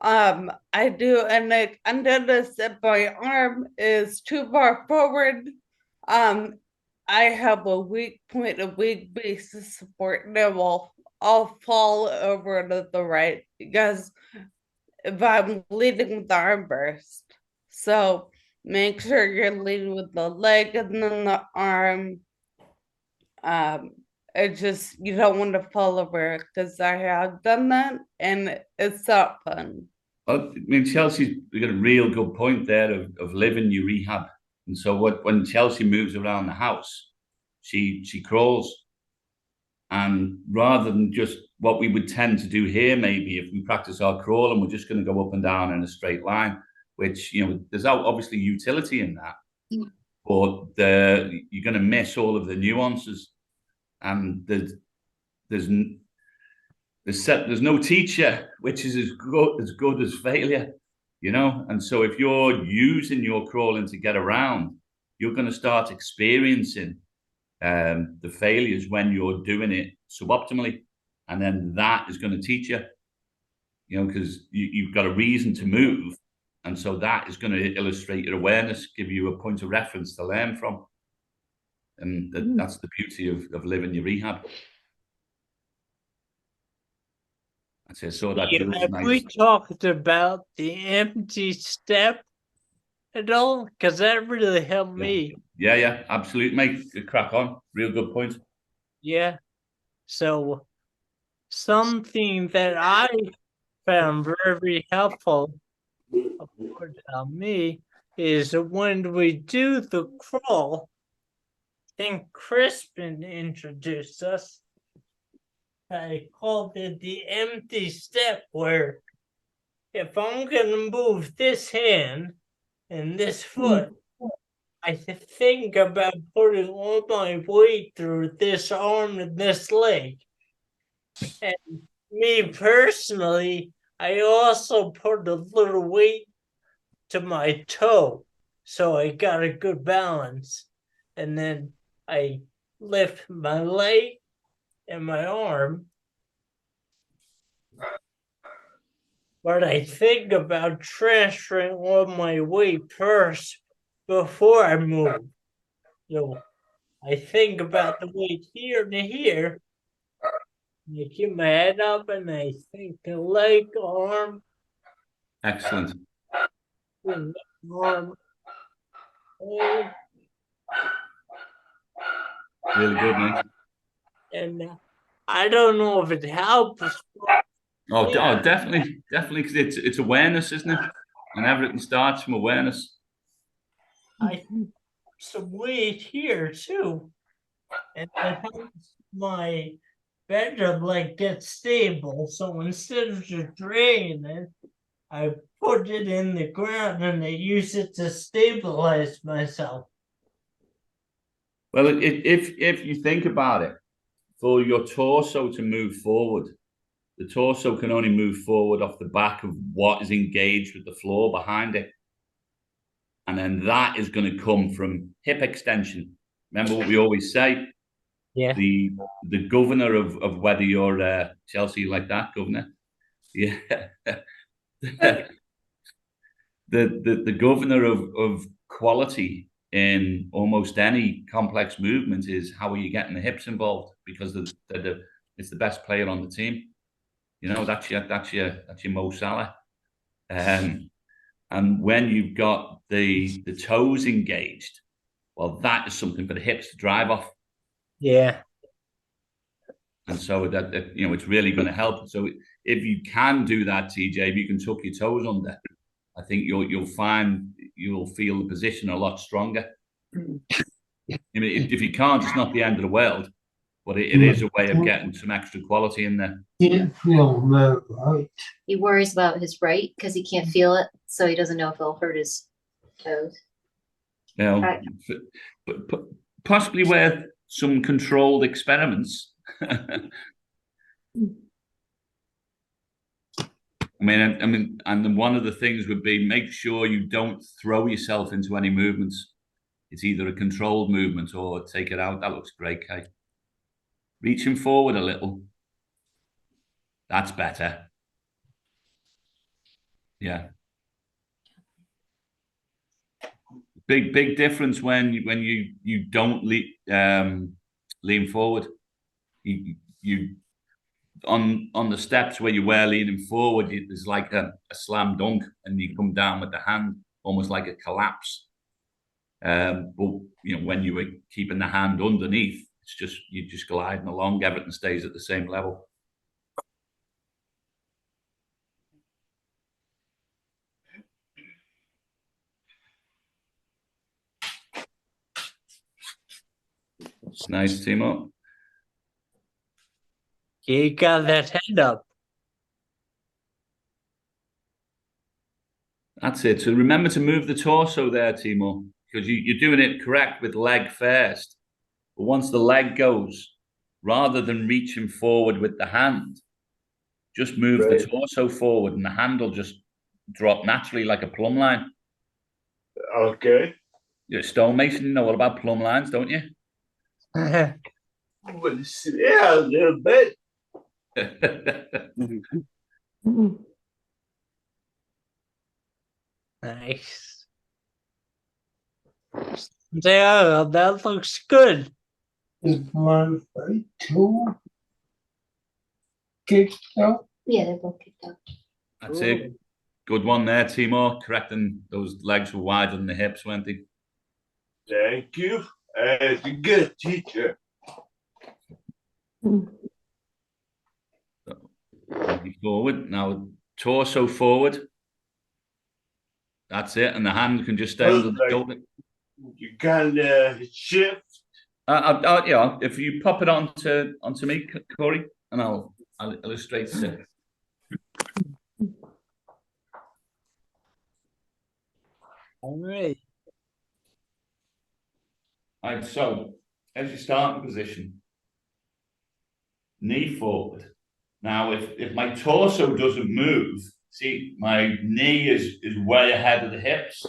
I do, and like I noticed that my arm is too far forward. I have a weak point, a weak base of support, and I'll fall over to the right because if I'm leading with the arm burst. So make sure you're leading with the leg and then the arm. It just, you don't want to fall over because I have done that and it's not fun. Well, I mean, Chelsea's got a real good point there of living your rehab. And so when Chelsea moves around the house, she crawls. And rather than just what we would tend to do here, maybe if we practice our crawl and we're just going to go up and down in a straight line, which, you know, there's obviously utility in that, but you're going to miss all of the nuances. And there's no teacher, which is as good as failure, you know. And so if you're using your crawling to get around, you're going to start experiencing the failures when you're doing it suboptimally, and then that is going to teach you, you know, because you've got a reason to move, and so that is going to illustrate your awareness, give you a point of reference to learn from, and that's the beauty of living your rehab. So that have nice. we talked about the empty step at all? Because that really helped me. Yeah, absolutely, mate. Good crack on. Real good point. Yeah. So something that I found very helpful for me is when we do the crawl. I think Crispin introduced us. I called it the empty step, where if I'm gonna move this hand and this foot, I think about putting all my weight through this arm and this leg. And me personally, I also put a little weight to my toe, so I got a good balance. And then I lift my leg and my arm. But I think about transferring all my weight first before I move. So I think about the weight here to here. I keep my head up and I think the leg, arm. Excellent. Arm. Leg. Really good, mate. And I don't know if it helps. Oh, definitely, because it's awareness, isn't it? And everything starts from awareness. I think some weight here too, and it helps my better leg get stable. So instead of just dragging it, I put it in the ground and I use it to stabilize myself. Well, if you think about it, for your torso to move forward, the torso can only move forward off the back of what is engaged with the floor behind it. And then that is going to come from hip extension. Remember what we always say? Yeah. The governor of whether you're Chelsea like that, governor. Yeah. the governor of quality in almost any complex movement is how are you getting the hips involved, because it's the best player on the team. You know, that's your Mo Salah. And when you've got the toes engaged, well, that is something for the hips to drive off. Yeah. And so that you know, it's really going to help. So if you can do that, TJ, if you can tuck your toes under, I think you'll feel the position a lot stronger. I mean, if you can't, it's not the end of the world, but it is a way of getting some extra quality in there. He worries about his right because he can't feel it, so he doesn't know if it'll hurt his toes. You know, Right. but possibly worth some controlled experiments. I mean, and then one of the things would be make sure you don't throw yourself into any movements. It's either a controlled movement or take it out. That looks great, Kay. Reaching forward a little. That's better. Yeah. Big difference when you don't lean forward. You on the steps where you were leaning forward, there's like a slam dunk, and you come down with the hand, almost like a collapse. But when you were keeping the hand underneath, it's just you're just gliding along. Everything stays at the same level. It's nice, Timo. You got that head up. That's it. So remember to move the torso there, Timo, because you're doing it correct with leg first. But once the leg goes, rather than reaching forward with the hand, just move the torso forward and the hand will just drop naturally like a plumb line. Okay. You're a stonemason, you know all about plumb lines, don't you? Yeah, a little bit. Nice. Yeah, that looks good. Is 1 fight 2 kicked out? Yeah, they're both kicked out. That's it. Good one there, Timo. Correcting those legs were wider than the hips, weren't they? Thank you. As a good teacher. Forward. Now, torso forward. That's it. And the hand can just stay under the shoulder. You kind of shift. Yeah, if you pop it onto me, Corey, and I'll illustrate it. All right. All right, so as you start in position, knee forward. Now, if my torso doesn't move, see, my knee is way ahead of the hips.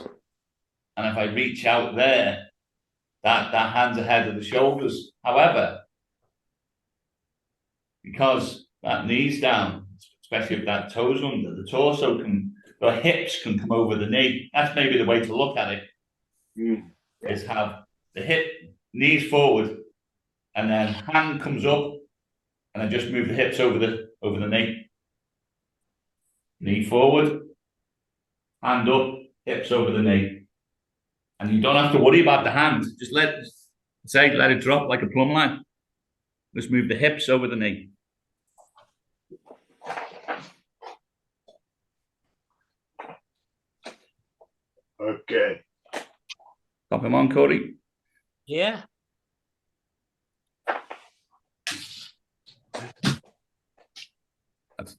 And if I reach out there, that hand's ahead of the shoulders. However, because that knee's down, especially if that toe's under, the hips can come over the knee. That's maybe the way to look at it. Is have the knees forward, and then hand comes up, and I just move the hips over the knee. Knee forward, hand up, hips over the knee. And you don't have to worry about the hand. Just let it drop like a plumb line. Just move the hips over the knee. Okay. Pop him on, Corey. Yeah.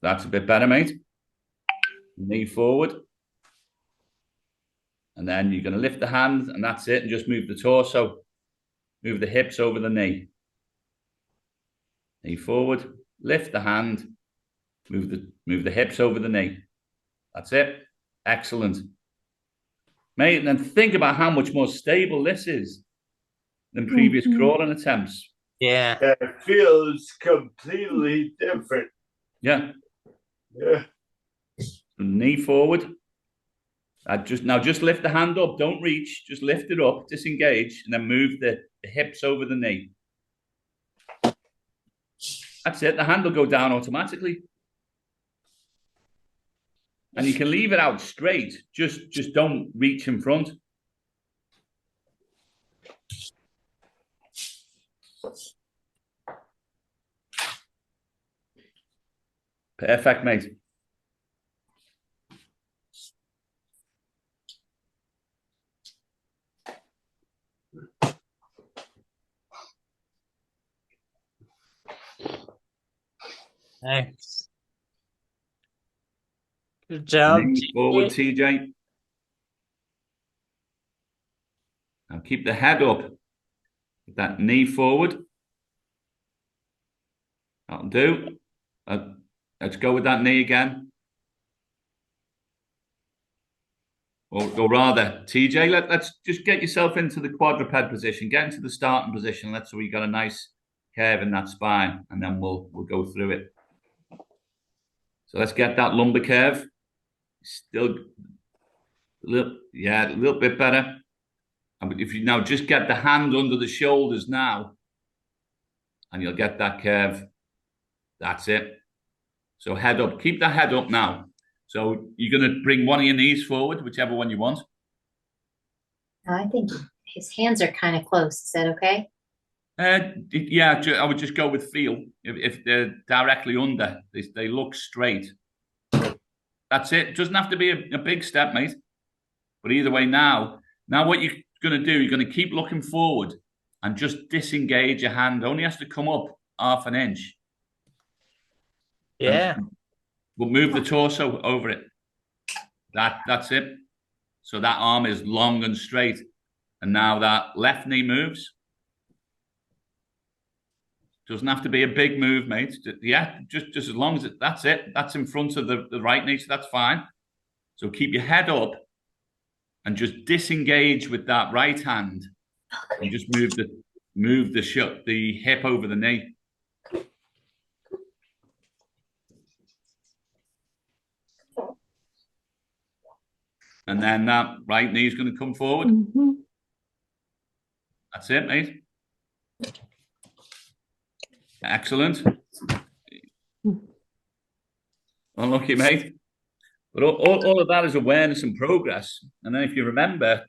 That's a bit better, mate. Knee forward. And then you're going to lift the hand, and that's it. And just move the torso. Move the hips over the knee. Knee forward. Lift the hand. Move the hips over the knee. That's it. Excellent. Mate, and then think about how much more stable this is than previous crawling attempts. Yeah. It feels completely different. Yeah. Yeah. Knee forward. Just lift the hand up. Don't reach. Just lift it up. Disengage, and then move the hips over the knee. That's it. The hand will go down automatically, and you can leave it out straight. Just don't reach in front. Perfect, mate. Thanks. Good job. Forward, TJ. Now keep the head up. Get that knee forward. That'll do. Let's go with that knee again. Or rather, TJ, let's just get yourself into the quadruped position. Get into the starting position. Let's so we got a nice curve in that spine, and then we'll go through it. So let's get that lumbar curve. Still a little bit better. And if you now just get the hand under the shoulders now, and you'll get that curve. That's it. So head up. Keep that head up now. So you're going to bring one of your knees forward, whichever one you want. I think his hands are kind of close. Is that okay? Yeah, I would just go with feel. If they're directly under, they look straight. That's it. Doesn't have to be a big step, mate. But either way, now what you're going to do, you're going to keep looking forward and just disengage your hand. Only has to come up half an inch. Yeah. And we'll move the torso over it. That's it. So that arm is long and straight. And now that left knee moves. Doesn't have to be a big move, mate. Yeah, just as long as that's it. That's in front of the right knee, so that's fine. So keep your head up and just disengage with that right hand. And just move the hip over the knee. And then that right knee is going to come forward. That's it, mate. Excellent. Unlucky, mate. But all of that is awareness and progress. And then if you remember,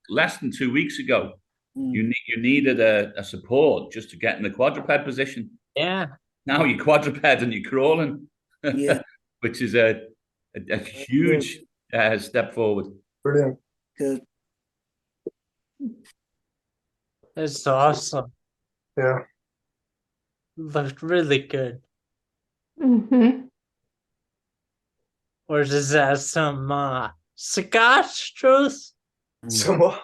less than 2 weeks ago, you needed a support just to get in the quadruped position. Yeah. Now you're quadruped and you're crawling, which is a huge step forward. Brilliant. Good. That's awesome. Yeah. Looked really good. Mm-hmm. Or is that some Scotch juice? Some what?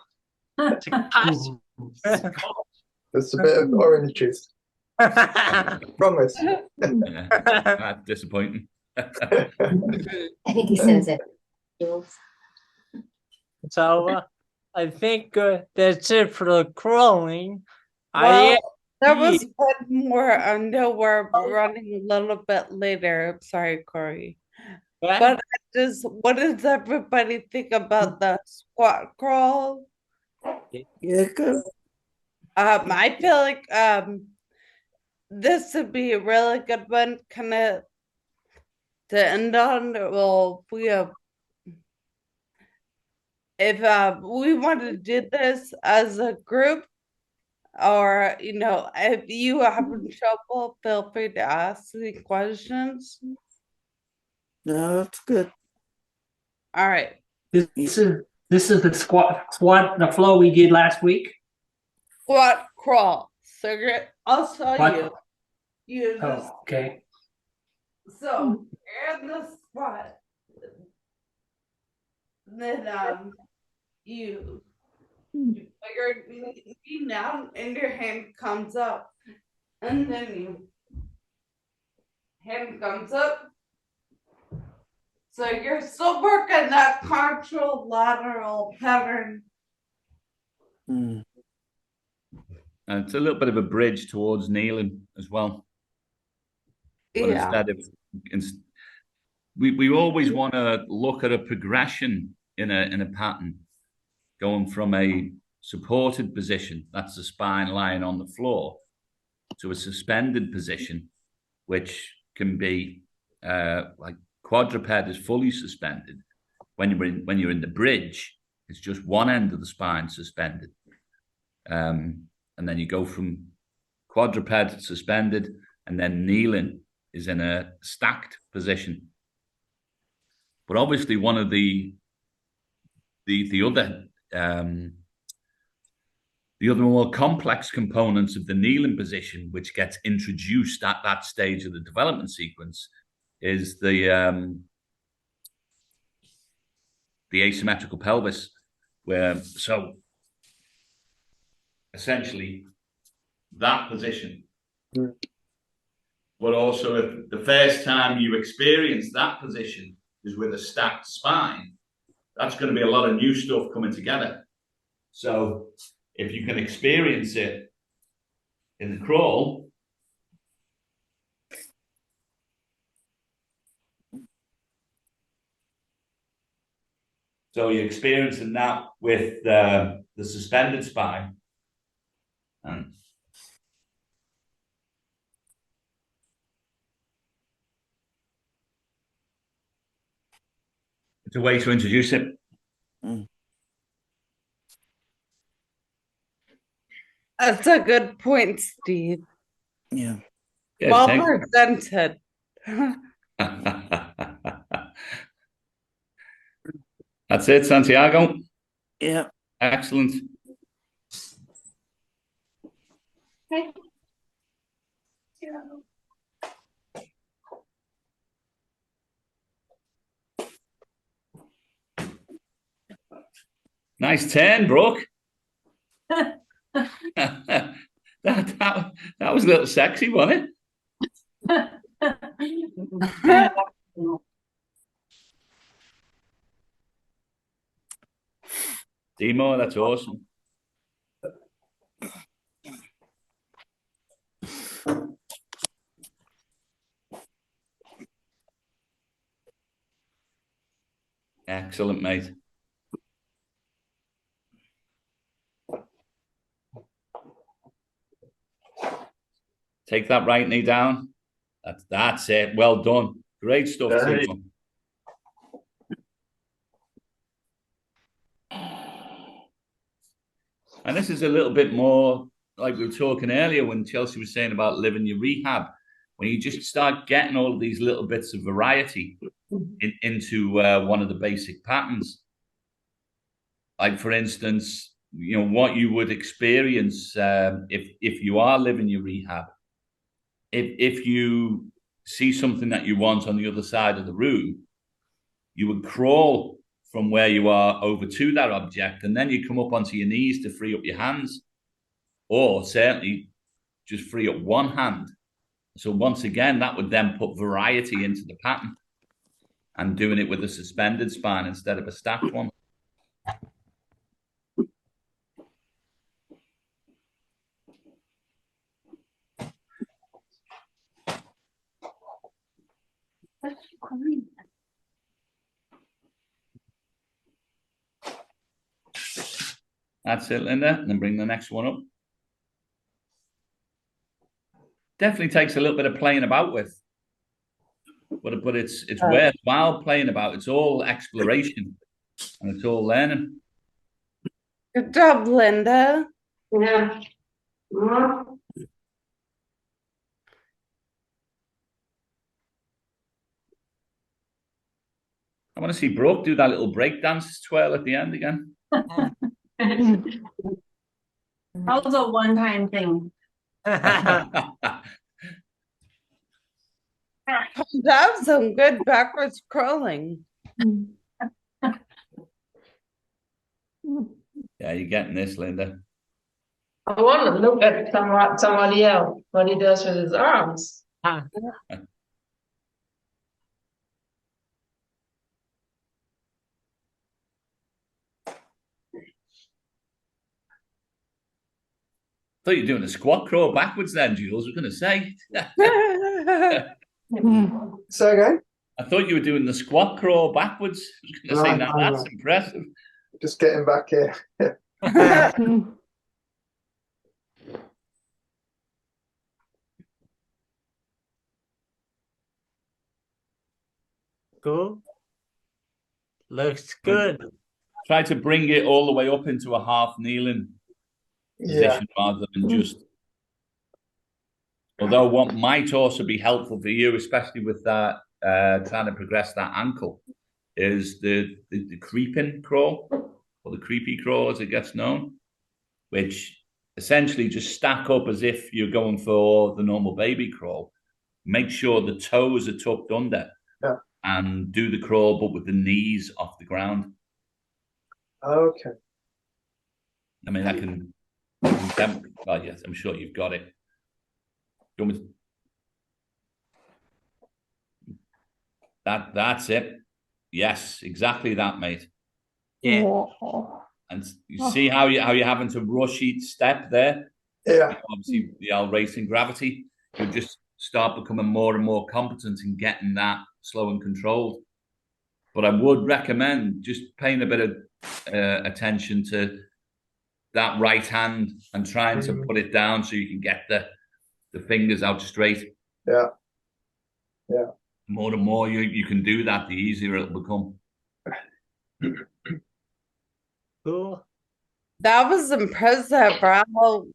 Scotch. There's a bit of orange juice. Promise. That's disappointing. I think he says it. Jules. So I think that's it for the crawling. Well, there was one more. I know we're running a little bit later. I'm sorry, Corey. Yeah. But what does everybody think about the squat crawl? Yeah, good. I feel like this would be a really good one, kind of to end on. Well, if we want to do this as a group, or if you have trouble, feel free to ask the questions. No, that's good. All right. This is the squat the flow we did last week. Squat crawl. So I'll show What? you. You just Okay. so you're in the squat. Then you put your knee down and your hand comes up, and then hand comes up. So you're still working that contralateral pattern. And it's a little bit of a bridge towards kneeling as well. But instead of we always want to look at a progression in a pattern, going from a supported position, that's the spine lying on the floor, to a suspended position, which can be like quadruped is fully suspended. When you're in the bridge, it's just one end of the spine suspended. And then you go from quadruped suspended, and then kneeling is in a stacked position. But obviously, one of the other more complex components of the kneeling position, which gets introduced at that stage of the development sequence, is the asymmetrical pelvis. essentially that position. But also, if the first time you experience that position is with a stacked spine, that's going to be a lot of new stuff coming together. So if you can experience it in the crawl, so you're experiencing that with the suspended spine. And it's a way to introduce it. That's a good point, Steve. Yeah. Well presented. That's it, Santiago. Yeah. Excellent. Okay. Nice turn, Brooke. that was a little sexy, wasn't it? Demo, that's awesome. Excellent, mate. Take that right knee down. That's it. Well done. Great stuff, Timo. And this is a little bit more like we were talking earlier when Chelsea was saying about living your rehab. When you just start getting all of these little bits of variety into one of the basic patterns. Like, for instance, you know, what you would experience if you are living your rehab. If you see something that you want on the other side of the room, you would crawl from where you are over to that object, and then you come up onto your knees to free up your hands, or certainly just free up one hand. So once again, that would then put variety into the pattern, and doing it with a suspended spine instead of a stacked one. That's it, Linda. And then bring the next one up. Definitely takes a little bit of playing about with. But it's worthwhile playing about. It's all exploration and it's all learning. Good job, Linda. Yeah. I want to see Brooke do that little break dance twirl at the end again. That was a one-time thing. That's some good backwards crawling. Yeah, you're getting this, Linda. I want to look at somebody else, what he does with his arms. Thought you were doing a squat crawl backwards then, Jules. I was going to say. So again? I thought you were doing the squat crawl backwards. I was going to say, now that's impressive. Just getting back here. Cool. Looks good. Try to bring it all the way up into a half kneeling position rather than just. Although what might also be helpful for you, especially with that trying to progress that ankle, is the creeping crawl, or the creepy crawl as it gets known, which essentially just stack up as if you're going for the normal baby crawl. Make sure the toes are tucked under and do the crawl, but with the knees off the ground. Okay. I mean, Oh, yes, I'm sure you've got it. You want me that's it. Yes, exactly that, mate. Yeah. Whoa. And you see how you're having to rush each step there? Yeah. Obviously, the old racing gravity, you'll just start becoming more and more competent in getting that slow and controlled. But I would recommend just paying a bit of attention to that right hand and trying to put it down so you can get the fingers out straight. Yeah. Yeah. The more and more you can do that, the easier it'll become. Cool. That was impressive for how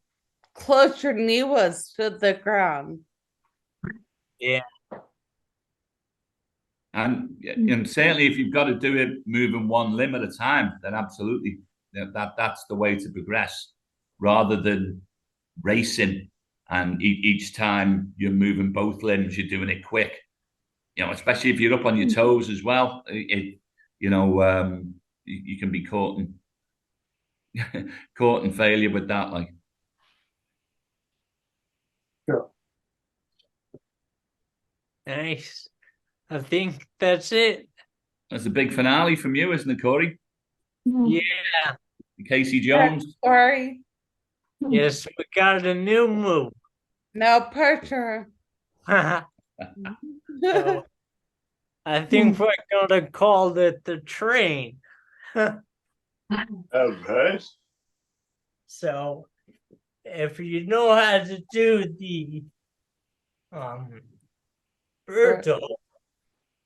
close your knee was to the ground. Yeah. And certainly, if you've got to do it moving one limb at a time, then absolutely, that's the way to progress, rather than racing and each time you're moving both limbs, you're doing it quick. Especially if you're up on your toes as well. You can be caught in failure with that, like. Sure. Nice. I think that's it. That's a big finale from you, isn't it, Corey? Yeah. Casey Jones. Sorry. Yes, we got a new move. No pressure. So, I think we're gonna call it the train. Okay. So, if you know how to do the bird dog,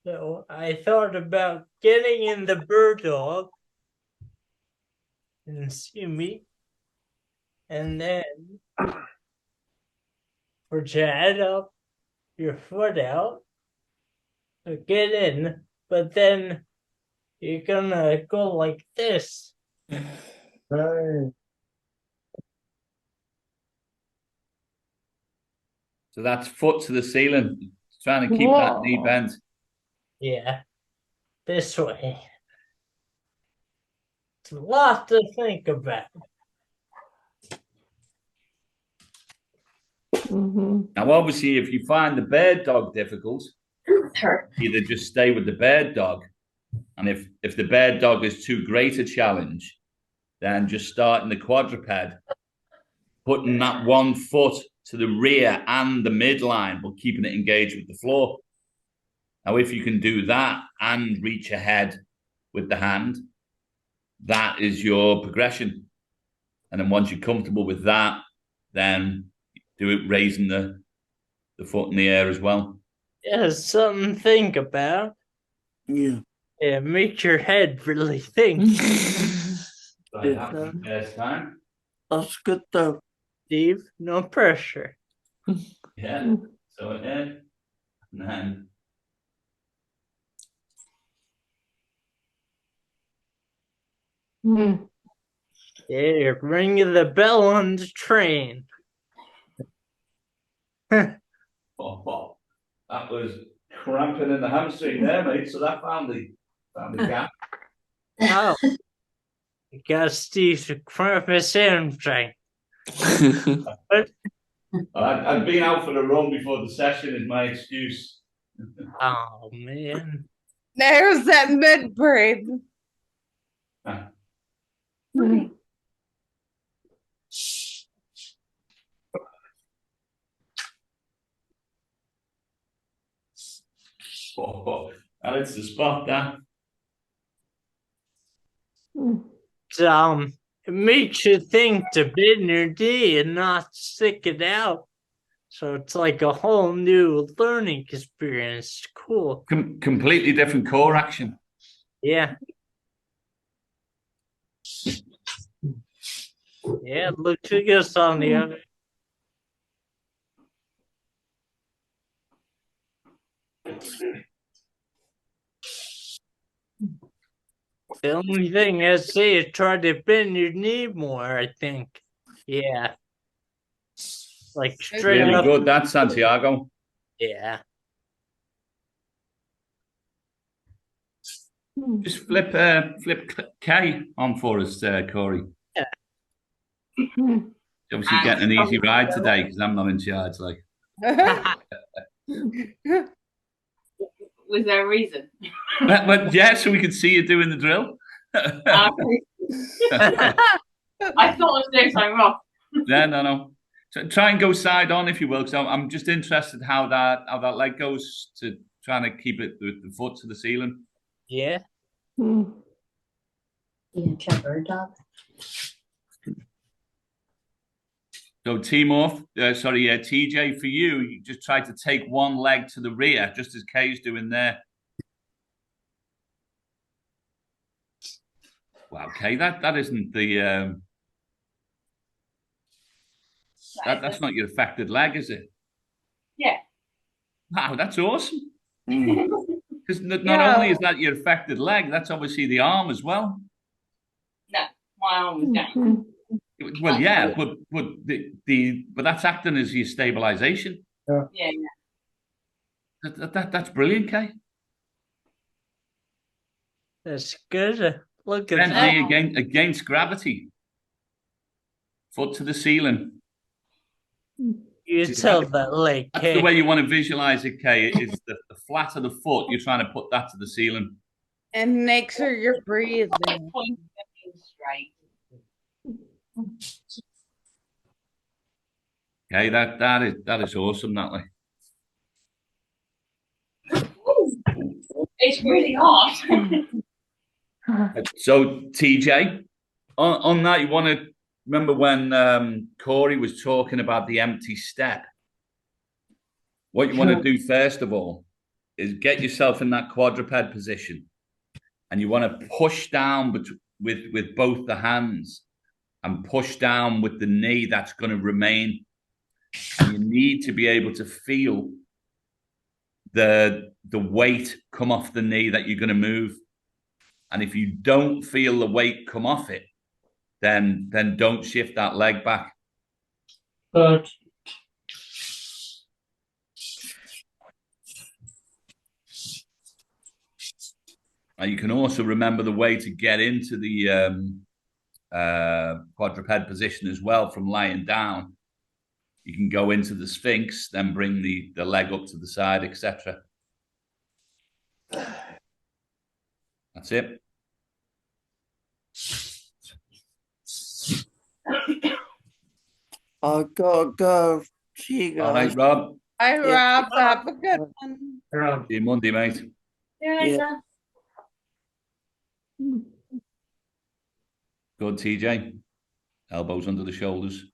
so I thought about getting in the bird dog and see me, and then put your head up, your foot out, to get in, but then you're gonna go like this. Right. So that's foot to the ceiling, trying to keep that knee bent. Yeah, this way. It's a lot to think about. Now, obviously, if you find the bird dog difficult, either just stay with the bird dog, and if the bird dog is too great a challenge, then just starting the quadruped, putting that one foot to the rear and the midline, but keeping it engaged with the floor. Now, if you can do that and reach ahead with the hand, that is your progression. And then once you're comfortable with that, then do it raising the foot in the air as well. Yeah, something to think about. Yeah. Yeah, make your head really think. First time. That's good though. Steve, no pressure. Yeah. So ahead. And then Yeah, you're ringing the bell on the train. that was cramping in the hamstring there, mate. So that found the gap. Oh, you got Steve to cramp his hamstring. I'd been out for a run before the session is my excuse. Oh man. There's that mid brain. And it's the spot that. It makes you think to bend your knee and not stick it out. So it's like a whole new learning experience. Cool. Completely different core action. Yeah. Yeah, looks like us on the other. The only thing I say is try to bend your knee more, I think. Yeah. Like straight Really up. good, that Santiago. Yeah. Just flip K on for us, Corey. Yeah. Obviously, getting an easy ride today because I'm not in charge. Like, Was there a reason? but yeah, so we could see you doing the drill. I thought I was doing something wrong. Yeah, no. So try and go side on if you will, because I'm just interested how that leg goes to trying to keep it the foot to the ceiling. Yeah. You gonna try bird dog? So TJ, for you just try to take one leg to the rear, just as Kay's doing there. Wow, Kay, that isn't the that's not your affected leg, is it? Yeah. Wow, that's awesome. Because not only is that your affected leg, that's obviously the arm as well. No, my arm was down. Well, yeah, but that's acting as your stabilization. Yeah. That's brilliant, Kay. That's good. Look at that. Against gravity. Foot to the ceiling. You tell that leg, That's Kay. the way you want to visualize it, Kay. Is the flat of the foot. You're trying to put that to the ceiling. And make sure you're breathing. Straight. Okay, that is awesome, that way. It's really hard. So TJ, on that, you want to remember when Corey was talking about the empty step. What you want to do first of all is get yourself in that quadruped position, and you want to push down with both the hands, and push down with the knee that's going to remain. And you need to be able to feel the weight come off the knee that you're going to move. And if you don't feel the weight come off it, then don't shift that leg back. Good. And you can also remember the way to get into the quadruped position as well from lying down. You can go into the Sphinx, then bring the leg up to the side, etc. That's it. I gotta go. See you guys. All right, Rob. Hi, Rob. Have a good one. See you Monday, mate. See you later. Good, TJ. Elbows under the shoulders.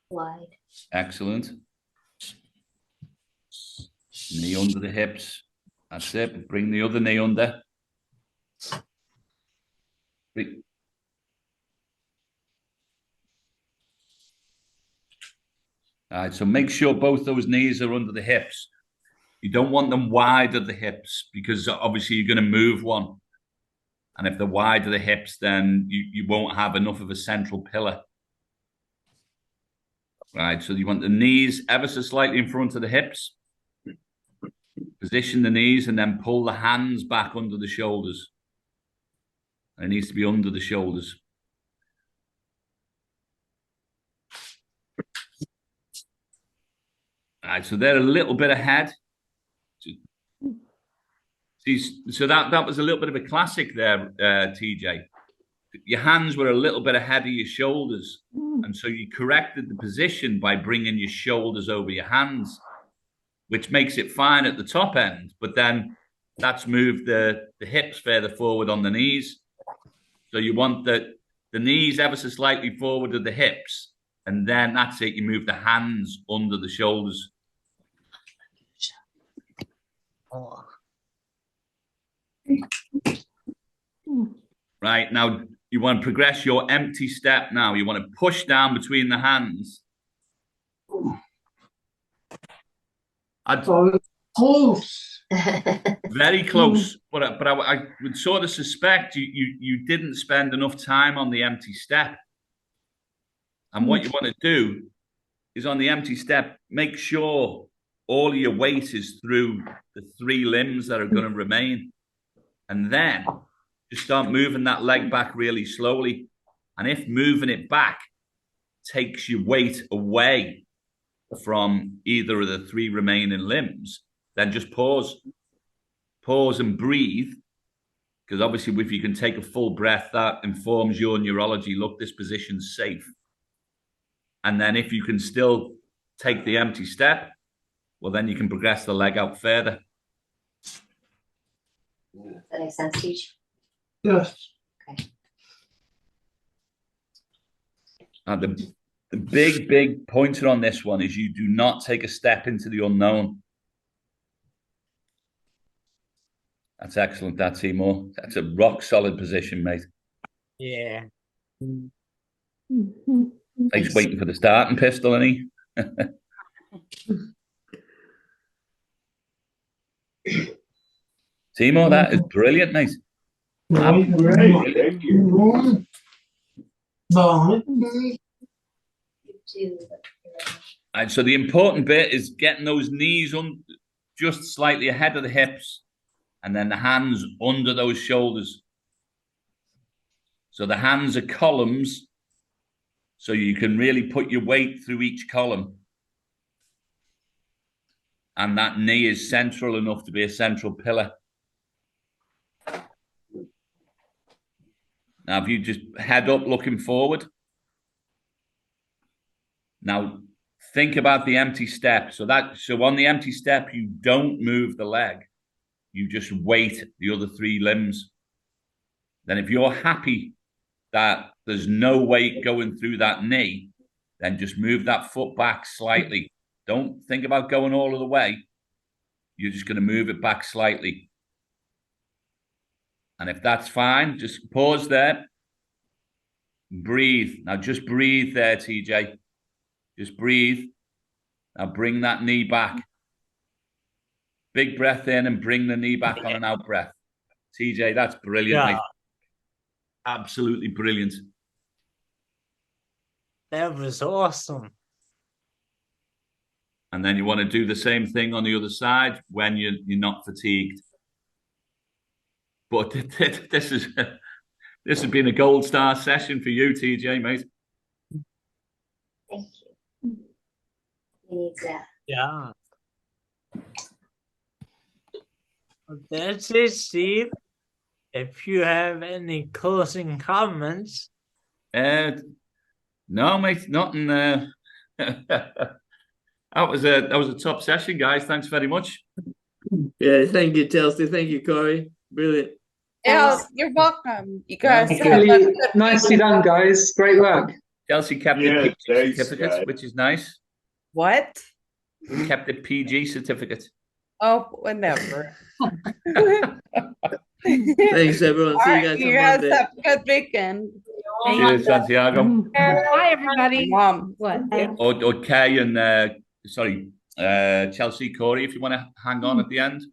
Wide. Excellent. Knee under the hips. That's it. Bring the other knee under. All right, so make sure both those knees are under the hips. You don't want them wide at the hips because obviously you're going to move one. And if they're wide at the hips, then you won't have enough of a central pillar. Right, so you want the knees ever so slightly in front of the hips. Position the knees and then pull the hands back under the shoulders. It needs to be under the shoulders. All right, so they're a little bit ahead. So that was a little bit of a classic there, TJ. Your hands were a little bit ahead of your shoulders. And so you corrected the position by bringing your shoulders over your hands, which makes it fine at the top end. But then that's moved the hips further forward on the knees. So you want the knees ever so slightly forward of the hips. And then that's it. You move the hands under the shoulders. Oh. Right, now you want to progress your empty step now. You want to push down between the hands. Close. Very close. But I would sort of suspect you didn't spend enough time on the empty step. And what you want to do is on the empty step, make sure all your weight is through the three limbs that are going to remain. And then just start moving that leg back really slowly. And if moving it back takes your weight away from either of the 3 remaining limbs, then just pause. Pause and breathe. Because obviously, if you can take a full breath, that informs your neurology, look, this position's safe. And then if you can still take the empty step, well, then you can progress the leg out further. Does that make sense, Teach? Yes. Okay. And the big pointer on this one is you do not take a step into the unknown. That's excellent, that, Timur. That's a rock solid position, mate. Yeah. He's waiting for the starting pistol, isn't he? Timur, that is brilliant, mate. Great, thank you. And so the important bit is getting those knees on just slightly ahead of the hips, and then the hands under those shoulders. So the hands are columns, so you can really put your weight through each column. And that knee is central enough to be a central pillar. Now, if you just head up looking forward. Now, think about the empty step. So on the empty step, you don't move the leg. You just weight the other 3 limbs. Then if you're happy that there's no weight going through that knee, then just move that foot back slightly. Don't think about going all of the way. You're just going to move it back slightly. And if that's fine, just pause there. Breathe. Now just breathe there, TJ. Just breathe. Now bring that knee back. Big breath in and bring the knee back on an out breath. TJ, that's brilliant, mate. Absolutely brilliant. That was awesome. And then you want to do the same thing on the other side when you're not fatigued. But this has been a gold star session for you, TJ, mate. Thank you. We need that. Yeah. That's it, Steve. If you have any closing comments. No, mate, nothing. That was a top session, guys. Thanks very much. Yeah, thank you, Chelsea. Thank you, Corey. Brilliant. Yeah, you're welcome. You guys have Really a good nicely done, guys. Great work. Chelsea kept the PG certificate, which is nice. What? We kept the PG certificate. Oh, whatever. Thanks, everyone. See you guys on You guys Monday. have a good weekend. Cheers, Santiago. Hi, everybody. Mom. What? Or Kay and Chelsea, Corey, if you want to hang on at the end.